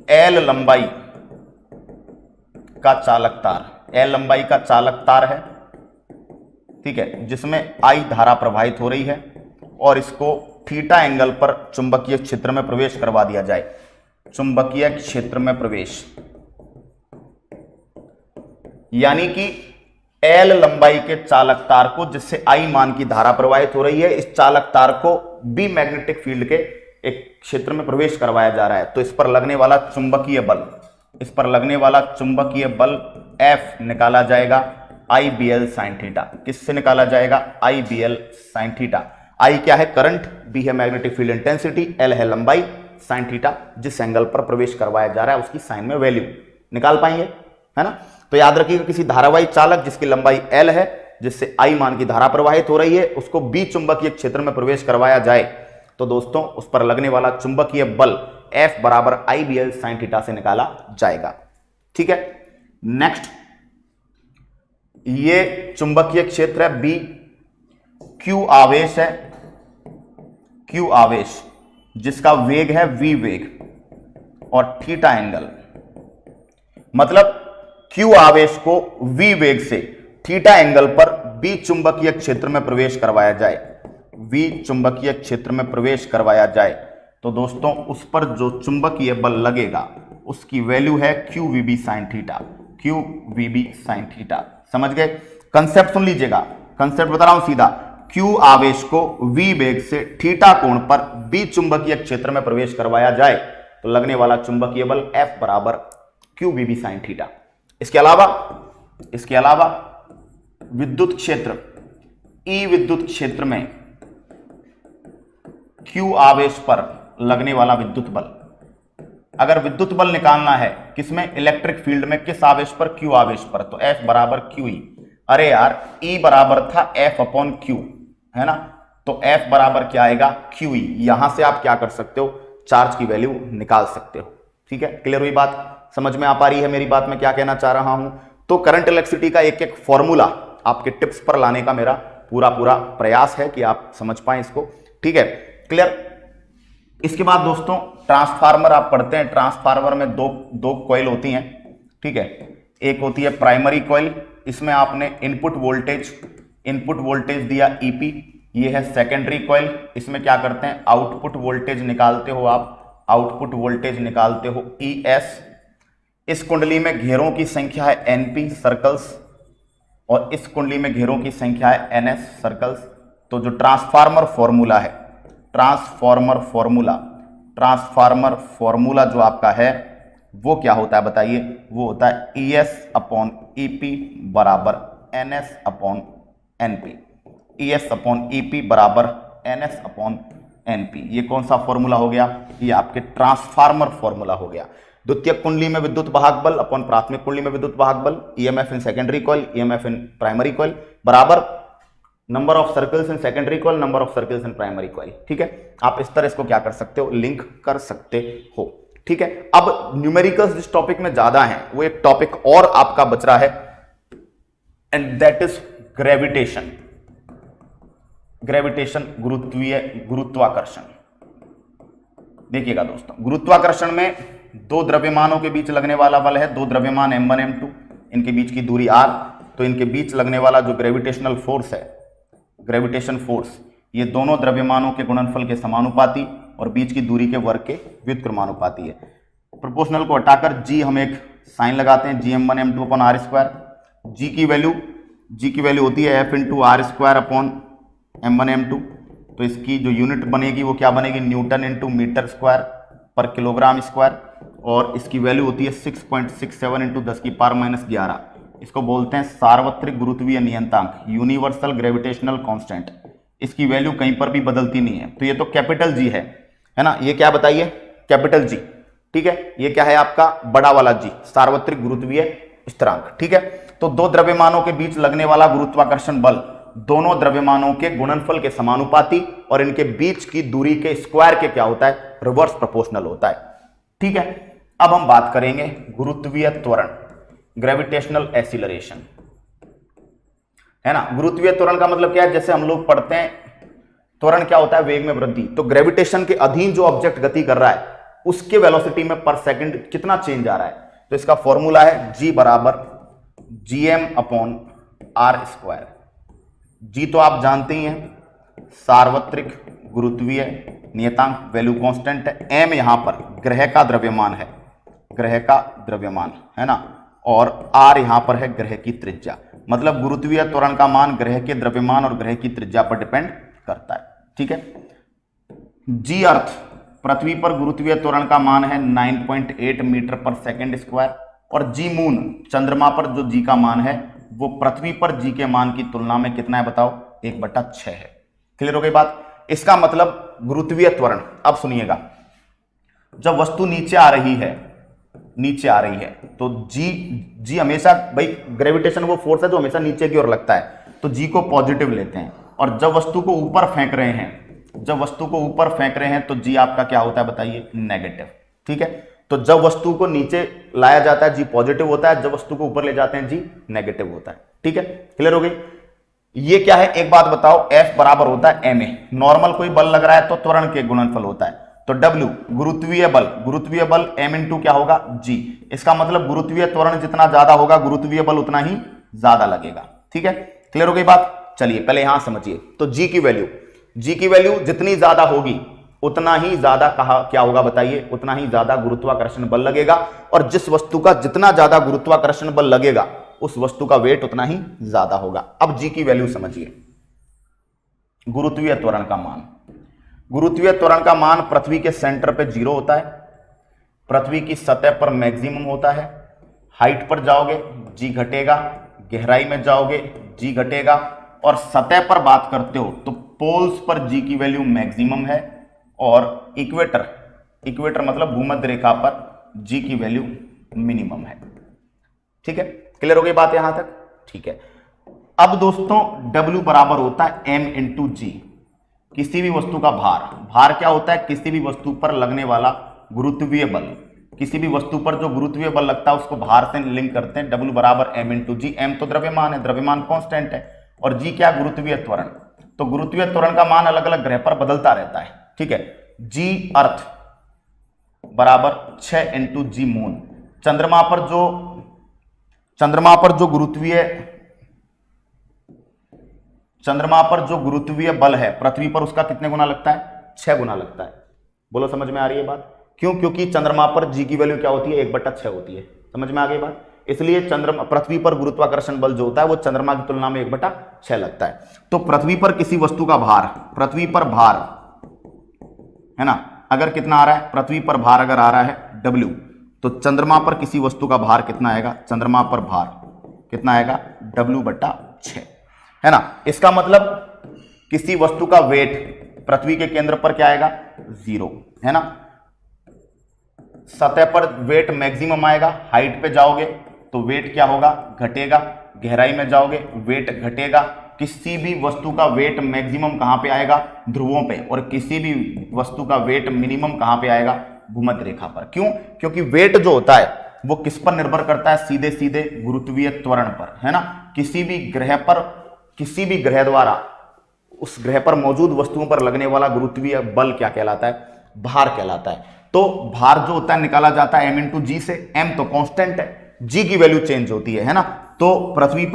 एल लंबाई का चालक तार, एल लंबाई का चालक तार है। ठीक है, जिसमें आई धारा प्रवाहित हो रही है और इसको थीटा एंगल पर चुंबकीय क्षेत्र में प्रवेश करवा दिया जाए। चुंबकीय क्षेत्र में प्रवेश, यानी कि एल लंबाई के चालक तार को, जिससे आई मान की धारा प्रवाहित हो रही है, इस चालक तार को बी मैग्नेटिक फील्ड के एक क्षेत्र में प्रवेश करवाया जा रहा है। तो इस पर लगने वाला चुंबकीय बल, इस पर लगने वाला चुंबकीय बल F निकाला जाएगा आई बी एल साइन थीटा। किससे निकाला जाएगा? आई बी एल साइन थीटा। आई क्या है? करंट, बी है मैग्नेटिक फील्ड इंटेंसिटी, एल है लंबाई, साइन थीटा जिस एंगल पर प्रवेश करवाया जा रहा है उसकी साइन में वैल्यू निकाल पाएंगे, है ना। तो याद रखिएगा, किसी धारावाही चालक जिसकी लंबाई एल है, जिससे आई मान की धारा प्रवाहित हो रही है, उसको बी चुंबकीय क्षेत्र में प्रवेश करवाया जाए तो दोस्तों उस पर लगने वाला चुंबकीय बल F बराबर आई बी एल साइन थीटा से निकाला जाएगा। ठीक है, नेक्स्ट, ये चुंबकीय क्षेत्र है बी, Q आवेश है, Q आवेश जिसका वेग है v वेग और थीटा एंगल, मतलब Q आवेश को v वेग से थीटा एंगल पर B चुंबकीय क्षेत्र में प्रवेश करवाया जाए, V चुंबकीय क्षेत्र में प्रवेश करवाया जाए तो दोस्तों उस पर जो चुंबकीय बल लगेगा उसकी वैल्यू है QVB sin theta, QVB sin theta. समझ गए? कंसेप्ट सुन लीजिएगा, कंसेप्ट बता रहा हूं सीधा। Q आवेश को V वेग से थीटा कोण पर B चुंबकीय क्षेत्र में प्रवेश करवाया जाए तो लगने वाला चुंबकीय बल F बराबर QVB sin थीटा। इसके अलावा विद्युत क्षेत्र E विद्युत क्षेत्र में Q आवेश पर लगने वाला विद्युत बल, अगर विद्युत बल निकालना है किसमें? इलेक्ट्रिक फील्ड में, किस आवेश पर? Q आवेश पर, तो F बराबर QE। अरे यार, E बराबर था F अपॉन Q, है ना, तो F बराबर क्या आएगा? QE। यहां से आप क्या कर सकते हो? चार्ज की वैल्यू निकाल सकते हो। ठीक है, क्लियर हुई बात? समझ में आ पा रही है मेरी बात, मैं क्या कहना चाह रहा हूं? तो करंट इलेक्ट्रिसिटी का एक एक फॉर्मूला आपके टिप्स पर लाने का मेरा पूरा प्रयास है कि आप समझ पाए इसको। ठीक है, क्लियर? इसके बाद दोस्तों ट्रांसफार्मर आप पढ़ते हैं। ट्रांसफार्मर में दो कॉइल होती हैं। ठीक है, एक होती है प्राइमरी कॉइल, इसमें आपने इनपुट वोल्टेज दिया EP। ये है सेकेंडरी कॉइल, इसमें क्या करते हैं? आउटपुट वोल्टेज निकालते हो आप, आउटपुट वोल्टेज निकालते हो ES। इस कुंडली में घेरों की संख्या है NP सर्कल्स और इस कुंडली में घेरों की संख्या है NS सर्कल्स। तो जो ट्रांसफार्मर फॉर्मूला है, ट्रांसफार्मर फॉर्मूला जो आपका है वो क्या होता है बताइए? वो होता है ES अपॉन EP बराबर NS upon NP। ES upon EP बराबर NS अपॉन NP। ये कौन सा फॉर्मूला हो गया? ये आपके ट्रांसफार्मर फॉर्मूला हो गया। द्वितीयक कुंडली में विद्युत वाहक बल अपॉन प्राथमिक कुंडली में विद्युत वाहक बल, EMF in secondary coil, EMF in primary coil बराबर number of circles in secondary coil, number of circles in primary coil. ठीक है, आप इस तरह इसको क्या कर सकते हो, लिंक कर सकते हो। ठीक है, अब न्यूमेरिकल्स जिस टॉपिक में ज्यादा हैं वो एक टॉपिक और आपका बच रहा है, and that is gravitation. Gravitation, गुरुत्वाकर्षण। देखिएगा दोस्तों, गुरुत्वाकर्षण में दो द्रव्यमानों के बीच लगने वाला बल है, दो द्रव्यमान m1 m2, इनके बीच की दूरी r, तो इनके बीच लगने वाला जो ग्रेविटेशनल फोर्स है, ग्रेविटेशन फोर्स, ये दोनों द्रव्यमानों के गुणनफल के समानुपाती और बीच की दूरी के वर्ग के व्युत्क्रमानुपाती है। प्रोपोर्शनल को हटाकर g हम एक साइन लगाते हैं, gm1 m2 upon r square. g की वैल्यू होती है f into R square upon m1 m2, तो इसकी जो यूनिट बनेगी वो क्या बनेगी, न्यूटन इंटू मीटर स्क्वायर पर किलोग्राम स्क्वायर, और इसकी वैल्यू होती है 6.67 इंटू 10⁻⁻11। इसको बोलते हैं सार्वत्रिक गुरुत्वीय नियतांक, यूनिवर्सल ग्रेविटेशनल कांस्टेंट। इसकी वैल्यू कहीं पर भी बदलती नहीं है। तो ये तो कैपिटल जी है ना, ये क्या बताइए, कैपिटल जी। ठीक है, ये क्या है आपका बड़ा वाला जी, सार्वत्रिक गुरुत्वीय स्थिरांक। ठीक है, तो दो द्रव्यमानों के बीच लगने वाला गुरुत्वाकर्षण बल दोनों द्रव्यमानों के गुणनफल के समानुपाती और इनके बीच की दूरी के स्क्वायर के क्या होता है, रिवर्स प्रोपोर्शनल होता है। ठीक है, अब हम बात करेंगे गुरुत्वीय त्वरण, ग्रेविटेशनल एक्सीलरेशन, है ना। गुरुत्वीय त्वरण का मतलब क्या है, जैसे हम लोग पढ़ते हैं त्वरण क्या होता है, वेग में वृद्धि। तो ग्रेविटेशन के अधीन जो ऑब्जेक्ट गति कर रहा है उसके वेलोसिटी में पर सेकंड कितना चेंज आ रहा है, तो इसका फॉर्मूला है g बराबर gm अपॉन आर स्क्वायर। जी तो आप जानते ही हैं, सार्वत्रिक गुरुत्वीय नियतांक, वैल्यू कांस्टेंट है। m यहां पर ग्रह का द्रव्यमान है, ग्रह का द्रव्यमान, है ना, और r यहां पर है ग्रह की त्रिज्या। मतलब गुरुत्वीय त्वरण का मान ग्रह के द्रव्यमान और ग्रह की त्रिज्या पर डिपेंड करता है। ठीक है, जी अर्थ, पृथ्वी पर गुरुत्वीय त्वरण का मान है 9.8 मीटर पर सेकंड स्क्वायर, और जी मून, चंद्रमा पर जो जी का मान है वो पृथ्वी पर जी के मान की तुलना में कितना है बताओ, 1/6 है। क्लियर हो गई बात। इसका मतलब गुरुत्वीय त्वरण, अब सुनिएगा, जब वस्तु नीचे आ रही है तो जी हमेशा, भाई ग्रेविटेशन वो फोर्स है जो हमेशा नीचे की ओर लगता है, तो जी को पॉजिटिव लेते हैं। और जब वस्तु को ऊपर फेंक रहे हैं तो जी आपका क्या होता है बताइए, नेगेटिव। ठीक है, तो जब वस्तु को नीचे लाया जाता है जी पॉजिटिव होता है, जब वस्तु को ऊपर ले जाते हैं जी नेगेटिव होता है। ठीक है, क्लियर हो गई। ये क्या है, एक बात बताओ, F बराबर होता है ma। नॉर्मल कोई बल लग रहा है तो त्वरण के गुणनफल होता है, तो W गुरुत्वीय बल m इंटू क्या होगा, g। इसका मतलब गुरुत्वीय त्वरण जितना ज्यादा होगा गुरुत्वीय बल उतना ही ज्यादा लगेगा। ठीक है, क्लियर हो गई बात। चलिए पहले यहां समझिए, तो g की वैल्यू जितनी ज्यादा होगी उतना ही ज्यादा क्या होगा बताइए, उतना ही ज्यादा गुरुत्वाकर्षण बल लगेगा, और जिस वस्तु का जितना ज्यादा गुरुत्वाकर्षण बल लगेगा उस वस्तु का वेट उतना ही ज्यादा होगा। अब जी की वैल्यू समझिए, गुरुत्वीय त्वरण का मान पृथ्वी के सेंटर पे 0 होता है, पृथ्वी की सतह पर मैक्सिमम होता है। हाइट पर जाओगे जी घटेगा, गहराई में जाओगे जी घटेगा, और सतह पर बात करते हो तो पोल्स पर जी की वैल्यू मैक्सिमम है, और इक्वेटर मतलब भूमध्य रेखा पर जी की वैल्यू मिनिमम है। ठीक है, क्लियर हो गई बात यहां तक। ठीक है, अब दोस्तों W बराबर होता है m इंटू जी। किसी भी वस्तु का भार क्या होता है, किसी भी वस्तु पर लगने वाला गुरुत्वीय बल, किसी भी वस्तु पर जो गुरुत्वीय बल लगता है उसको भार से लिंक करते हैं। W बराबर m इंटू जी। m तो द्रव्यमान है, द्रव्यमान कांस्टेंट है, और g क्या, गुरुत्वीय त्वरण। तो गुरुत्वीय त्वरण का मान अलग अलग ग्रह पर बदलता रहता है। ठीक है, जी अर्थ बराबर 6 इंटू जी मून। चंद्रमा पर जो गुरुत्वीय बल है पृथ्वी पर उसका कितने गुना लगता है, 6 गुना लगता है। बोलो समझ में आ रही है बात। क्यों, क्योंकि चंद्रमा पर जी की वैल्यू क्या होती है, 1/6 होती है। समझ में आ गई बात। इसलिए पृथ्वी पर गुरुत्वाकर्षण बल जो होता है वो चंद्रमा की तुलना में 1/6 लगता है। तो पृथ्वी पर किसी वस्तु का भार है ना, अगर कितना आ रहा है, पृथ्वी पर भार अगर आ रहा है W, तो चंद्रमा पर किसी वस्तु का भार कितना आएगा, चंद्रमा पर भार कितना आएगा, W/6, है ना। इसका मतलब किसी वस्तु का वेट पृथ्वी के केंद्र पर क्या आएगा, 0, है ना। सतह पर वेट मैक्सिमम आएगा, हाइट पे जाओगे तो वेट क्या होगा, घटेगा, गहराई में जाओगे वेट घटेगा। किसी भी वस्तु का वेट मैक्सिमम कहां पे आएगा, ध्रुवों पे, और किसी भी वस्तु का वेट मिनिमम कहां पे आएगा, भूमध्य रेखा पर। क्यों? क्योंकि वेट जो होता है वो किस पर निर्भर करता है, सीधे सीधे गुरुत्वीय त्वरण पर, है ना। किसी भी ग्रह पर, किसी भी ग्रह द्वारा उस ग्रह पर मौजूद वस्तुओं पर लगने वाला गुरुत्वीय बल क्या कहलाता है, भार कहलाता है। तो भार जो होता है निकाला जाता है m इंटू जी से। m तो कांस्टेंट है, g की वैल्यू चेंज होती है ना। तो पृथ्वी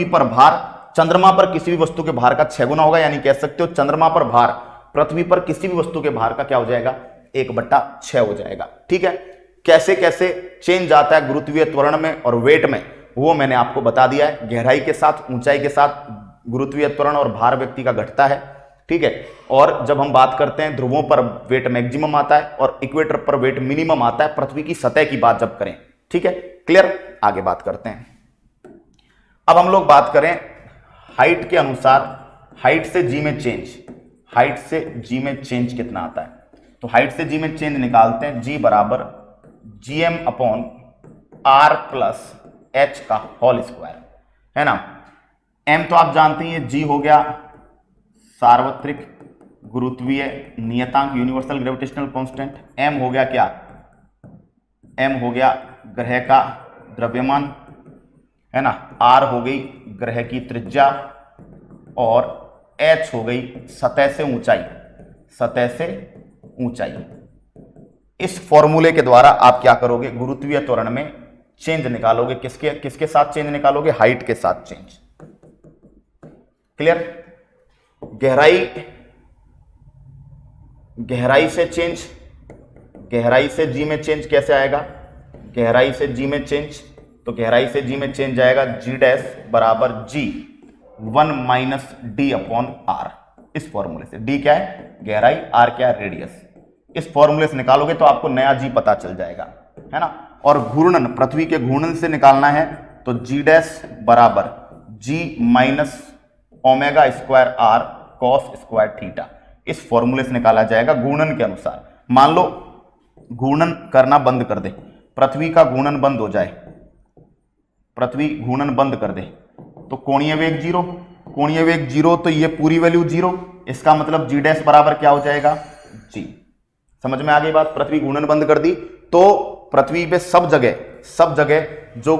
पर भार चंद्रमा पर किसी भी वस्तु के भार का 6 गुना होगा, यानी कह सकते हो चंद्रमा पर भार पृथ्वी पर किसी भी वस्तु के भार का क्या हो जाएगा, 1/6 हो जाएगा। ठीक है। कैसे कैसे चेंज आता है गुरुत्वीय त्वरण में और वेट में, वो मैंने आपको बता दिया है। गहराई के साथ, ऊंचाई के साथ गुरुत्वीय त्वरण और भार व्यक्ति का घटता है। ठीक है। और जब हम बात करते हैं ध्रुवों पर वेट मैक्सिमम आता है और इक्वेटर पर वेट मिनिमम आता है, पृथ्वी की सतह की बात जब करें। ठीक है, क्लियर। आगे बात करते हैं। अब हम लोग बात करें हाइट के अनुसार, हाइट से जी में चेंज, हाइट से जी में चेंज कितना आता है। तो हाइट से जी में चेंज निकालते हैं, जी बराबर GM upon R plus H का होल स्क्वायर, है ना। M तो आप जानते हैं, G हो गया सार्वत्रिक गुरुत्वीय नियतांक, यूनिवर्सल ग्रेविटेशनल कांस्टेंट। M हो गया क्या, M हो गया ग्रह का द्रव्यमान, है ना। R हो गई ग्रह की त्रिज्या और H हो गई सतह से ऊंचाई, सतह से ऊंचाई। इस फॉर्मूले के द्वारा आप क्या करोगे, गुरुत्वीय त्वरण में चेंज निकालोगे। किसके किसके साथ चेंज निकालोगे, हाइट के साथ चेंज। क्लियर। गहराई से चेंज, गहराई से जी में चेंज कैसे आएगा, गहराई से जी में चेंज, तो गहराई से जी में चेंज आएगा G डैश बराबर G 1 minus D upon R। इस फॉर्मूले से D क्या है, गहराई, R क्या है, रेडियस। इस फॉर्मूले से निकालोगे तो आपको नया G पता चल जाएगा, है ना। और घूर्णन, पृथ्वी के घूर्णन से निकालना है तो G डैश बराबर G minus omega square R cos square theta. इस फॉर्मूले से निकाला जाएगा घूर्णन के अनुसार। मान लो घूर्णन करना बंद कर दे, पृथ्वी का घूर्णन बंद हो जाए, पृथ्वी घूर्णन बंद कर दे, तो कोणीय वेग 0, कोणीय वेग 0, तो ये पूरी वैल्यू 0। इसका मतलब G डैश बराबर क्या हो जाएगा, G। समझ में आ गई बात। पृथ्वी घूर्णन बंद कर दी तो पृथ्वी पे सब जगह जो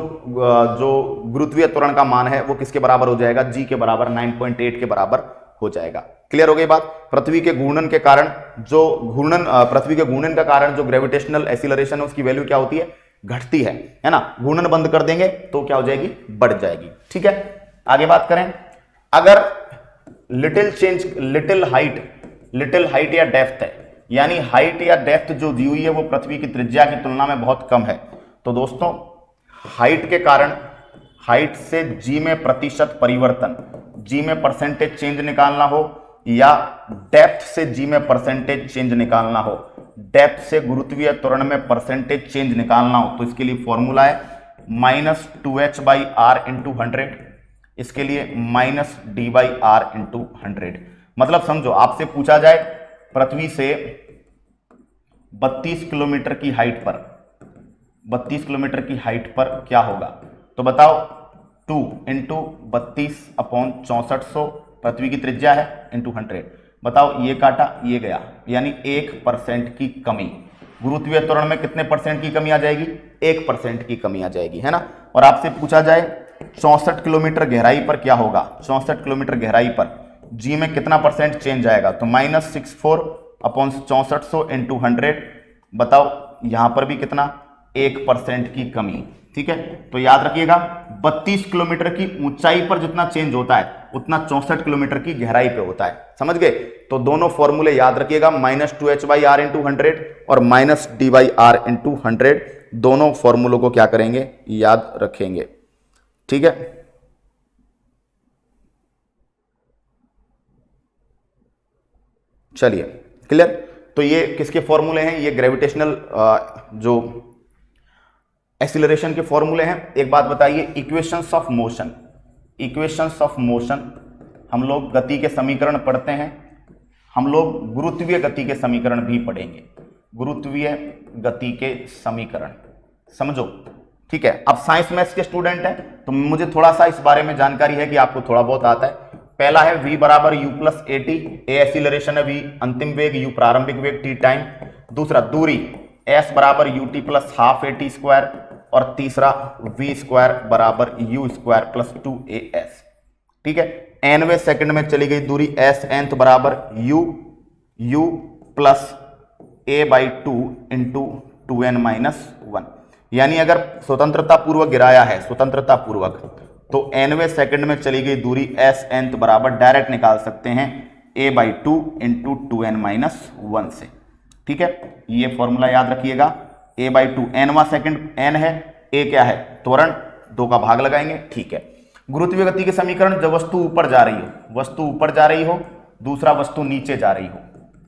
गुरुत्वीय त्वरण का मान है वो किसके बराबर हो जाएगा, G के बराबर 9.8 के बराबर हो जाएगा। क्लियर हो गई बात। पृथ्वी के घूर्णन के कारण पृथ्वी के घूर्णन का कारण जो ग्रेविटेशनल एक्सीलरेशन है उसकी वैल्यू क्या होती है, घटती है ना। घूर्णन बंद कर देंगे तो क्या हो जाएगी, बढ़ जाएगी। ठीक है, आगे बात करें। अगर लिटिल हाइट या डेप्थ है, यानी हाइट या डेप्थ जो दी हुई है वो पृथ्वी की त्रिज्या की तुलना में बहुत कम है, तो दोस्तों हाइट के कारण, हाइट से जी में प्रतिशत परिवर्तन, जी में परसेंटेज चेंज निकालना हो, या डेप्थ से जी में परसेंटेज चेंज निकालना हो, डेप्थ से गुरुत्वीय त्वरण में परसेंटेज चेंज निकालना हो, तो इसके लिए फॉर्मूला है -2h/r × 100। इसके लिए -d/r × 100। मतलब समझो, आपसे पूछा जाए पृथ्वी से 32 किलोमीटर की हाइट पर, 32 किलोमीटर की हाइट पर क्या होगा, तो बताओ 2 × 32/6400 पृथ्वी की त्रिज्या है इंटू 100। बताओ ये काटा ये गया, यानी 1% की कमी। गुरुत्वीय त्वरण में कितने परसेंट की कमी आ जाएगी, 1% की कमी आ जाएगी, है ना। और आपसे पूछा जाए 64 किलोमीटर गहराई पर क्या होगा, 64 किलोमीटर गहराई पर जी में कितना परसेंट चेंज आएगा, तो -64/6400 × 100। बताओ यहां पर भी कितना, 1% की कमी। ठीक है, तो याद रखिएगा 32 किलोमीटर की ऊंचाई पर जितना चेंज होता है उतना 64 किलोमीटर की गहराई पे होता है। समझ गए। तो दोनों फॉर्मूले याद रखिएगा, -2h/r × 100 और -d/r × 100। दोनों फॉर्मूलों को क्या करेंगे, याद रखेंगे। ठीक है, चलिए क्लियर। तो ये किसके फॉर्मूले हैं, ये ग्रेविटेशनल जो एक्सीलरेशन के फॉर्मूले हैं। एक बात बताइए, equations of motion, equations of motion, हम लोग गति के समीकरण पढ़ते हैं, हम लोग गुरुत्वीय गति के समीकरण भी पढ़ेंगे, गुरुत्वीय गति के समीकरण, समझो। ठीक है, अब साइंस मैथ्स के स्टूडेंट हैं तो मुझे थोड़ा सा इस बारे में जानकारी है कि आपको थोड़ा बहुत आता है। पहला है v बराबर u plus A T, A acceleration है, v अंतिम वेग, u प्रारंभिक वेग, t टाइम। दूसरा दूरी s बराबर U T plus half A T square, और तीसरा v स्क्वायर बराबर u स्क्वायर प्लस 2as। ठीक है, nवें सेकंड में चली गई दूरी s nth बराबर u plus a by 2 into 2n minus 1। यानी अगर स्वतंत्रता पूर्वक गिराया है, स्वतंत्रता पूर्वक, तो nवें सेकंड में चली गई दूरी s nth बराबर डायरेक्ट निकाल सकते हैं a by 2 into 2n minus 1 से। ठीक है, ये फॉर्मूला याद रखिएगा। a बाई 2, nवां सेकंड n है, a क्या है त्वरण, 2 का भाग लगाएंगे। ठीक है, गुरुत्वीय गति के समीकरण, जब वस्तु ऊपर जा रही हो, वस्तु ऊपर जा रही हो, दूसरा वस्तु नीचे जा रही हो।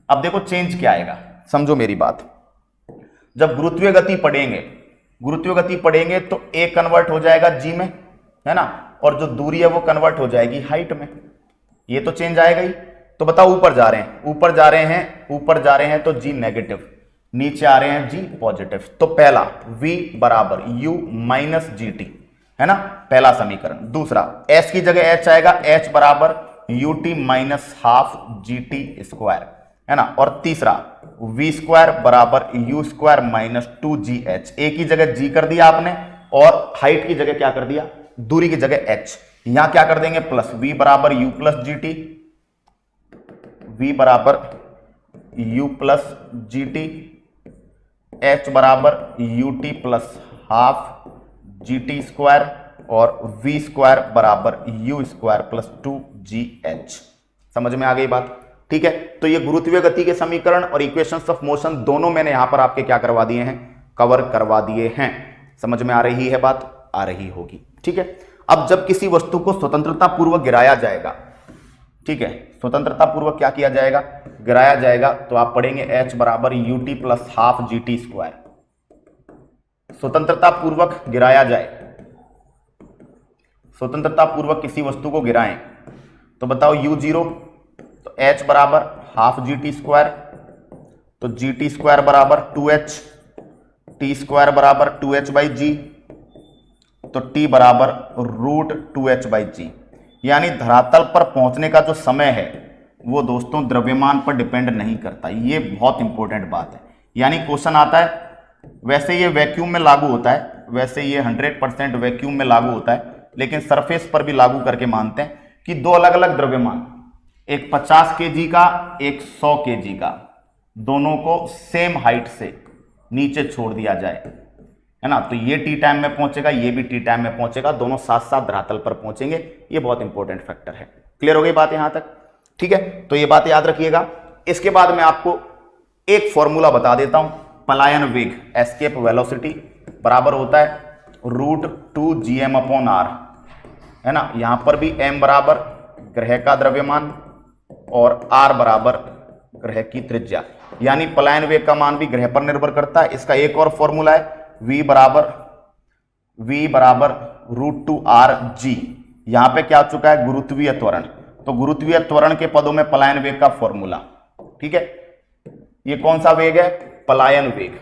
अब देखो चेंज क्या आएगा, समझो मेरी बात। जब गुरुत्वीय गति पढ़ेंगे, गुरुत्वीय गति पढ़ेंगे तो a कन्वर्ट हो जाएगा g में, है ना, और जो दूरी है वो कन्वर्ट हो जाएगी हाइट में। ये तो चेंज आएगा ही। तो बताओ ऊपर जा रहे हैं, ऊपर जा रहे हैं, ऊपर जा रहे हैं तो g नेगेटिव, नीचे आ रहे हैं g पॉजिटिव। तो पहला v बराबर u माइनस जी टी, है ना, पहला समीकरण। दूसरा s की जगह h आएगा, h बराबर U T minus half G T square, है ना। और तीसरा v स्क्वायर बराबर you square minus 2gh। a की जगह g कर दिया आपने, और हाइट की जगह क्या कर दिया, दूरी की जगह h। यहां क्या कर देंगे, प्लस v बराबर u plus G T, v बराबर u plus G T, h बराबर U T plus half G T square, और v स्क्वायर बराबर u स्क्वायर प्लस 2gh। समझ में आ गई बात। ठीक है, तो ये गुरुत्वीय गति के समीकरण और इक्वेशंस ऑफ मोशन दोनों मैंने यहां पर आपके क्या करवा दिए हैं, कवर करवा दिए हैं। समझ में आ रही है बात, आ रही होगी। ठीक है, अब जब किसी वस्तु को स्वतंत्रता पूर्वक गिराया जाएगा, ठीक है, स्वतंत्रता पूर्वक क्या किया जाएगा, गिराया जाएगा, तो आप पढ़ेंगे h बराबर U T plus half G T square. स्वतंत्रता पूर्वक गिराया जाए, स्वतंत्रता पूर्वक किसी वस्तु को गिराएं, तो बताओ u0, तो h बराबर हाफ जी टी स्क्वायर, तो जी टी स्क्वायर बराबर 2h, टी स्क्वायर बराबर 2h बाई जी, तो t बराबर रूट 2h बाई जी। यानी धरातल पर पहुंचने का जो समय है वो दोस्तों द्रव्यमान पर डिपेंड नहीं करता। ये बहुत इंपॉर्टेंट बात है। यानी क्वेश्चन आता है, वैसे ये वैक्यूम में लागू होता है, वैसे ये 100% वैक्यूम में लागू होता है, लेकिन सरफेस पर भी लागू करके मानते हैं कि दो अलग अलग द्रव्यमान, एक 50 kg का, एक 100 kg का, दोनों को सेम हाइट से नीचे छोड़ दिया जाए, है ना, तो ये टी टाइम में पहुंचेगा, ये भी टी टाइम में पहुंचेगा, दोनों साथ साथ धरातल पर पहुंचेंगे। ये बहुत इंपॉर्टेंट फैक्टर है। क्लियर हो गई बात यहां तक। ठीक है, तो ये बात याद रखिएगा। इसके बाद मैं आपको एक फॉर्मूला बता देता हूं। पलायन वेग, एस्केप वेलोसिटी, बराबर होता है √2gm/r, है ना। यहां पर भी m बराबर ग्रह का द्रव्यमान और r बराबर ग्रह की त्रिज्या। यानी पलायन वेग का मान भी ग्रह पर निर्भर करता है। इसका एक और फॉर्मूला है v बराबर √2rg। यहां पे क्या आ चुका है, गुरुत्वीय त्वरण। तो गुरुत्वीय त्वरण के पदों में पलायन वेग का फॉर्मूला। ठीक है, ये कौन सा वेग है, पलायन वेग।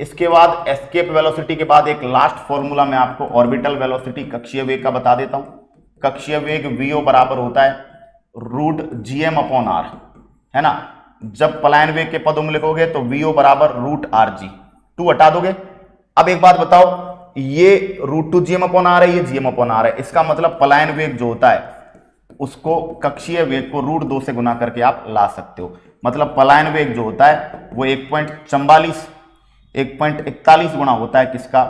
इसके बाद एस्केप वेलोसिटी के बाद एक लास्ट फॉर्मूला मैं आपको ऑर्बिटल वेलोसिटी, कक्षीय वेग का बता देता हूं। कक्षीय वेग vo बराबर होता है √gm/r, है ना। जब पलायन वेग के पदों में लिखोगे तो vo बराबर √rg, 2 हटा दोगे। अब एक बात बताओ, ये √2gm/r है, ये gm/r है। इसका मतलब पलायन वेग जो होता है उसको कक्षीय वेग को √2 से गुना करके आप ला सकते हो। मतलब पलायन वेग जो होता है वो 1.41 गुना होता है किसका,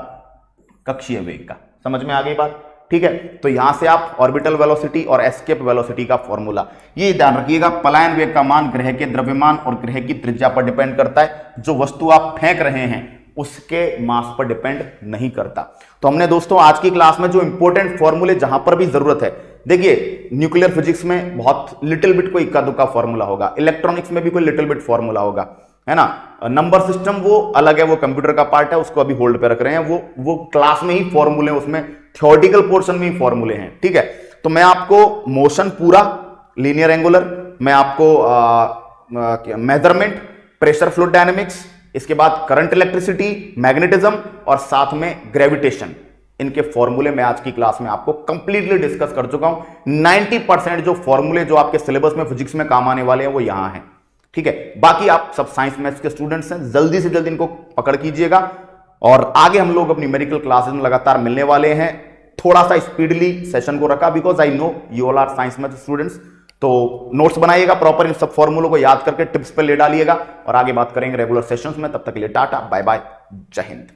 कक्षीय वेग का। समझ में आ गई बात। ठीक है, तो यहां से आप ऑर्बिटल वेलोसिटी और एस्केप वेलोसिटी का फॉर्मूला, ये ध्यान रखिएगा, पलायन वेग का मान ग्रह के द्रव्यमान और ग्रह की त्रिज्या पर डिपेंड करता है। जो वस्तु आप फेंक रहे हैं उसके मास पर डिपेंड नहीं करता। तो हमने दोस्तों आज की क्लास में जो इंपॉर्टेंट फॉर्मूले जहां पर भी जरूरत है, देखिए न्यूक्लियर फिजिक्स में बहुत लिटिल बिट कोई इक्का दुक्का फॉर्मूला होगा, इलेक्ट्रॉनिक्स में भी कोई लिटिल बिट फॉर्मूला होगा, है ना। नंबर सिस्टम वो अलग है, वो कंप्यूटर का पार्ट है, उसको अभी होल्ड पे रख रहे हैं। वो क्लास में ही फॉर्मूले, उसमें थ्योरेटिकल पोर्शन में ही फॉर्मूले हैं। ठीक है, तो मैं आपको मोशन पूरा लीनियर एंगुलर, मैं आपको मेजरमेंट, प्रेशर फ्लूइड डायनेमिक्स, इसके बाद करंट इलेक्ट्रिसिटी, मैग्नेटिज्म और साथ में ग्रेविटेशन, इनके फॉर्मूले मैं आज की क्लास में आपको कंप्लीटली डिस्कस कर चुका हूं। 90% जो फॉर्मूले जो आपके सिलेबस में फिजिक्स में काम आने वाले हैं वो यहां हैं। ठीक है, बाकी आप सब साइंस मैथ्स के स्टूडेंट्स हैं, जल्दी से जल्दी इनको पकड़ कीजिएगा और आगे हम लोग अपनी मेडिकल क्लासेस में लगातार मिलने वाले हैं। थोड़ा सा स्पीडली सेशन को रखा because I know you all are science maths students. तो नोट्स बनाइएगा प्रॉपर, इन सब फॉर्मूलों को याद करके टिप्स पे ले डालिएगा और आगे बात करेंगे रेगुलर सेशंस में। तब तक के लिए टाटा बाय बाय, जय हिंद।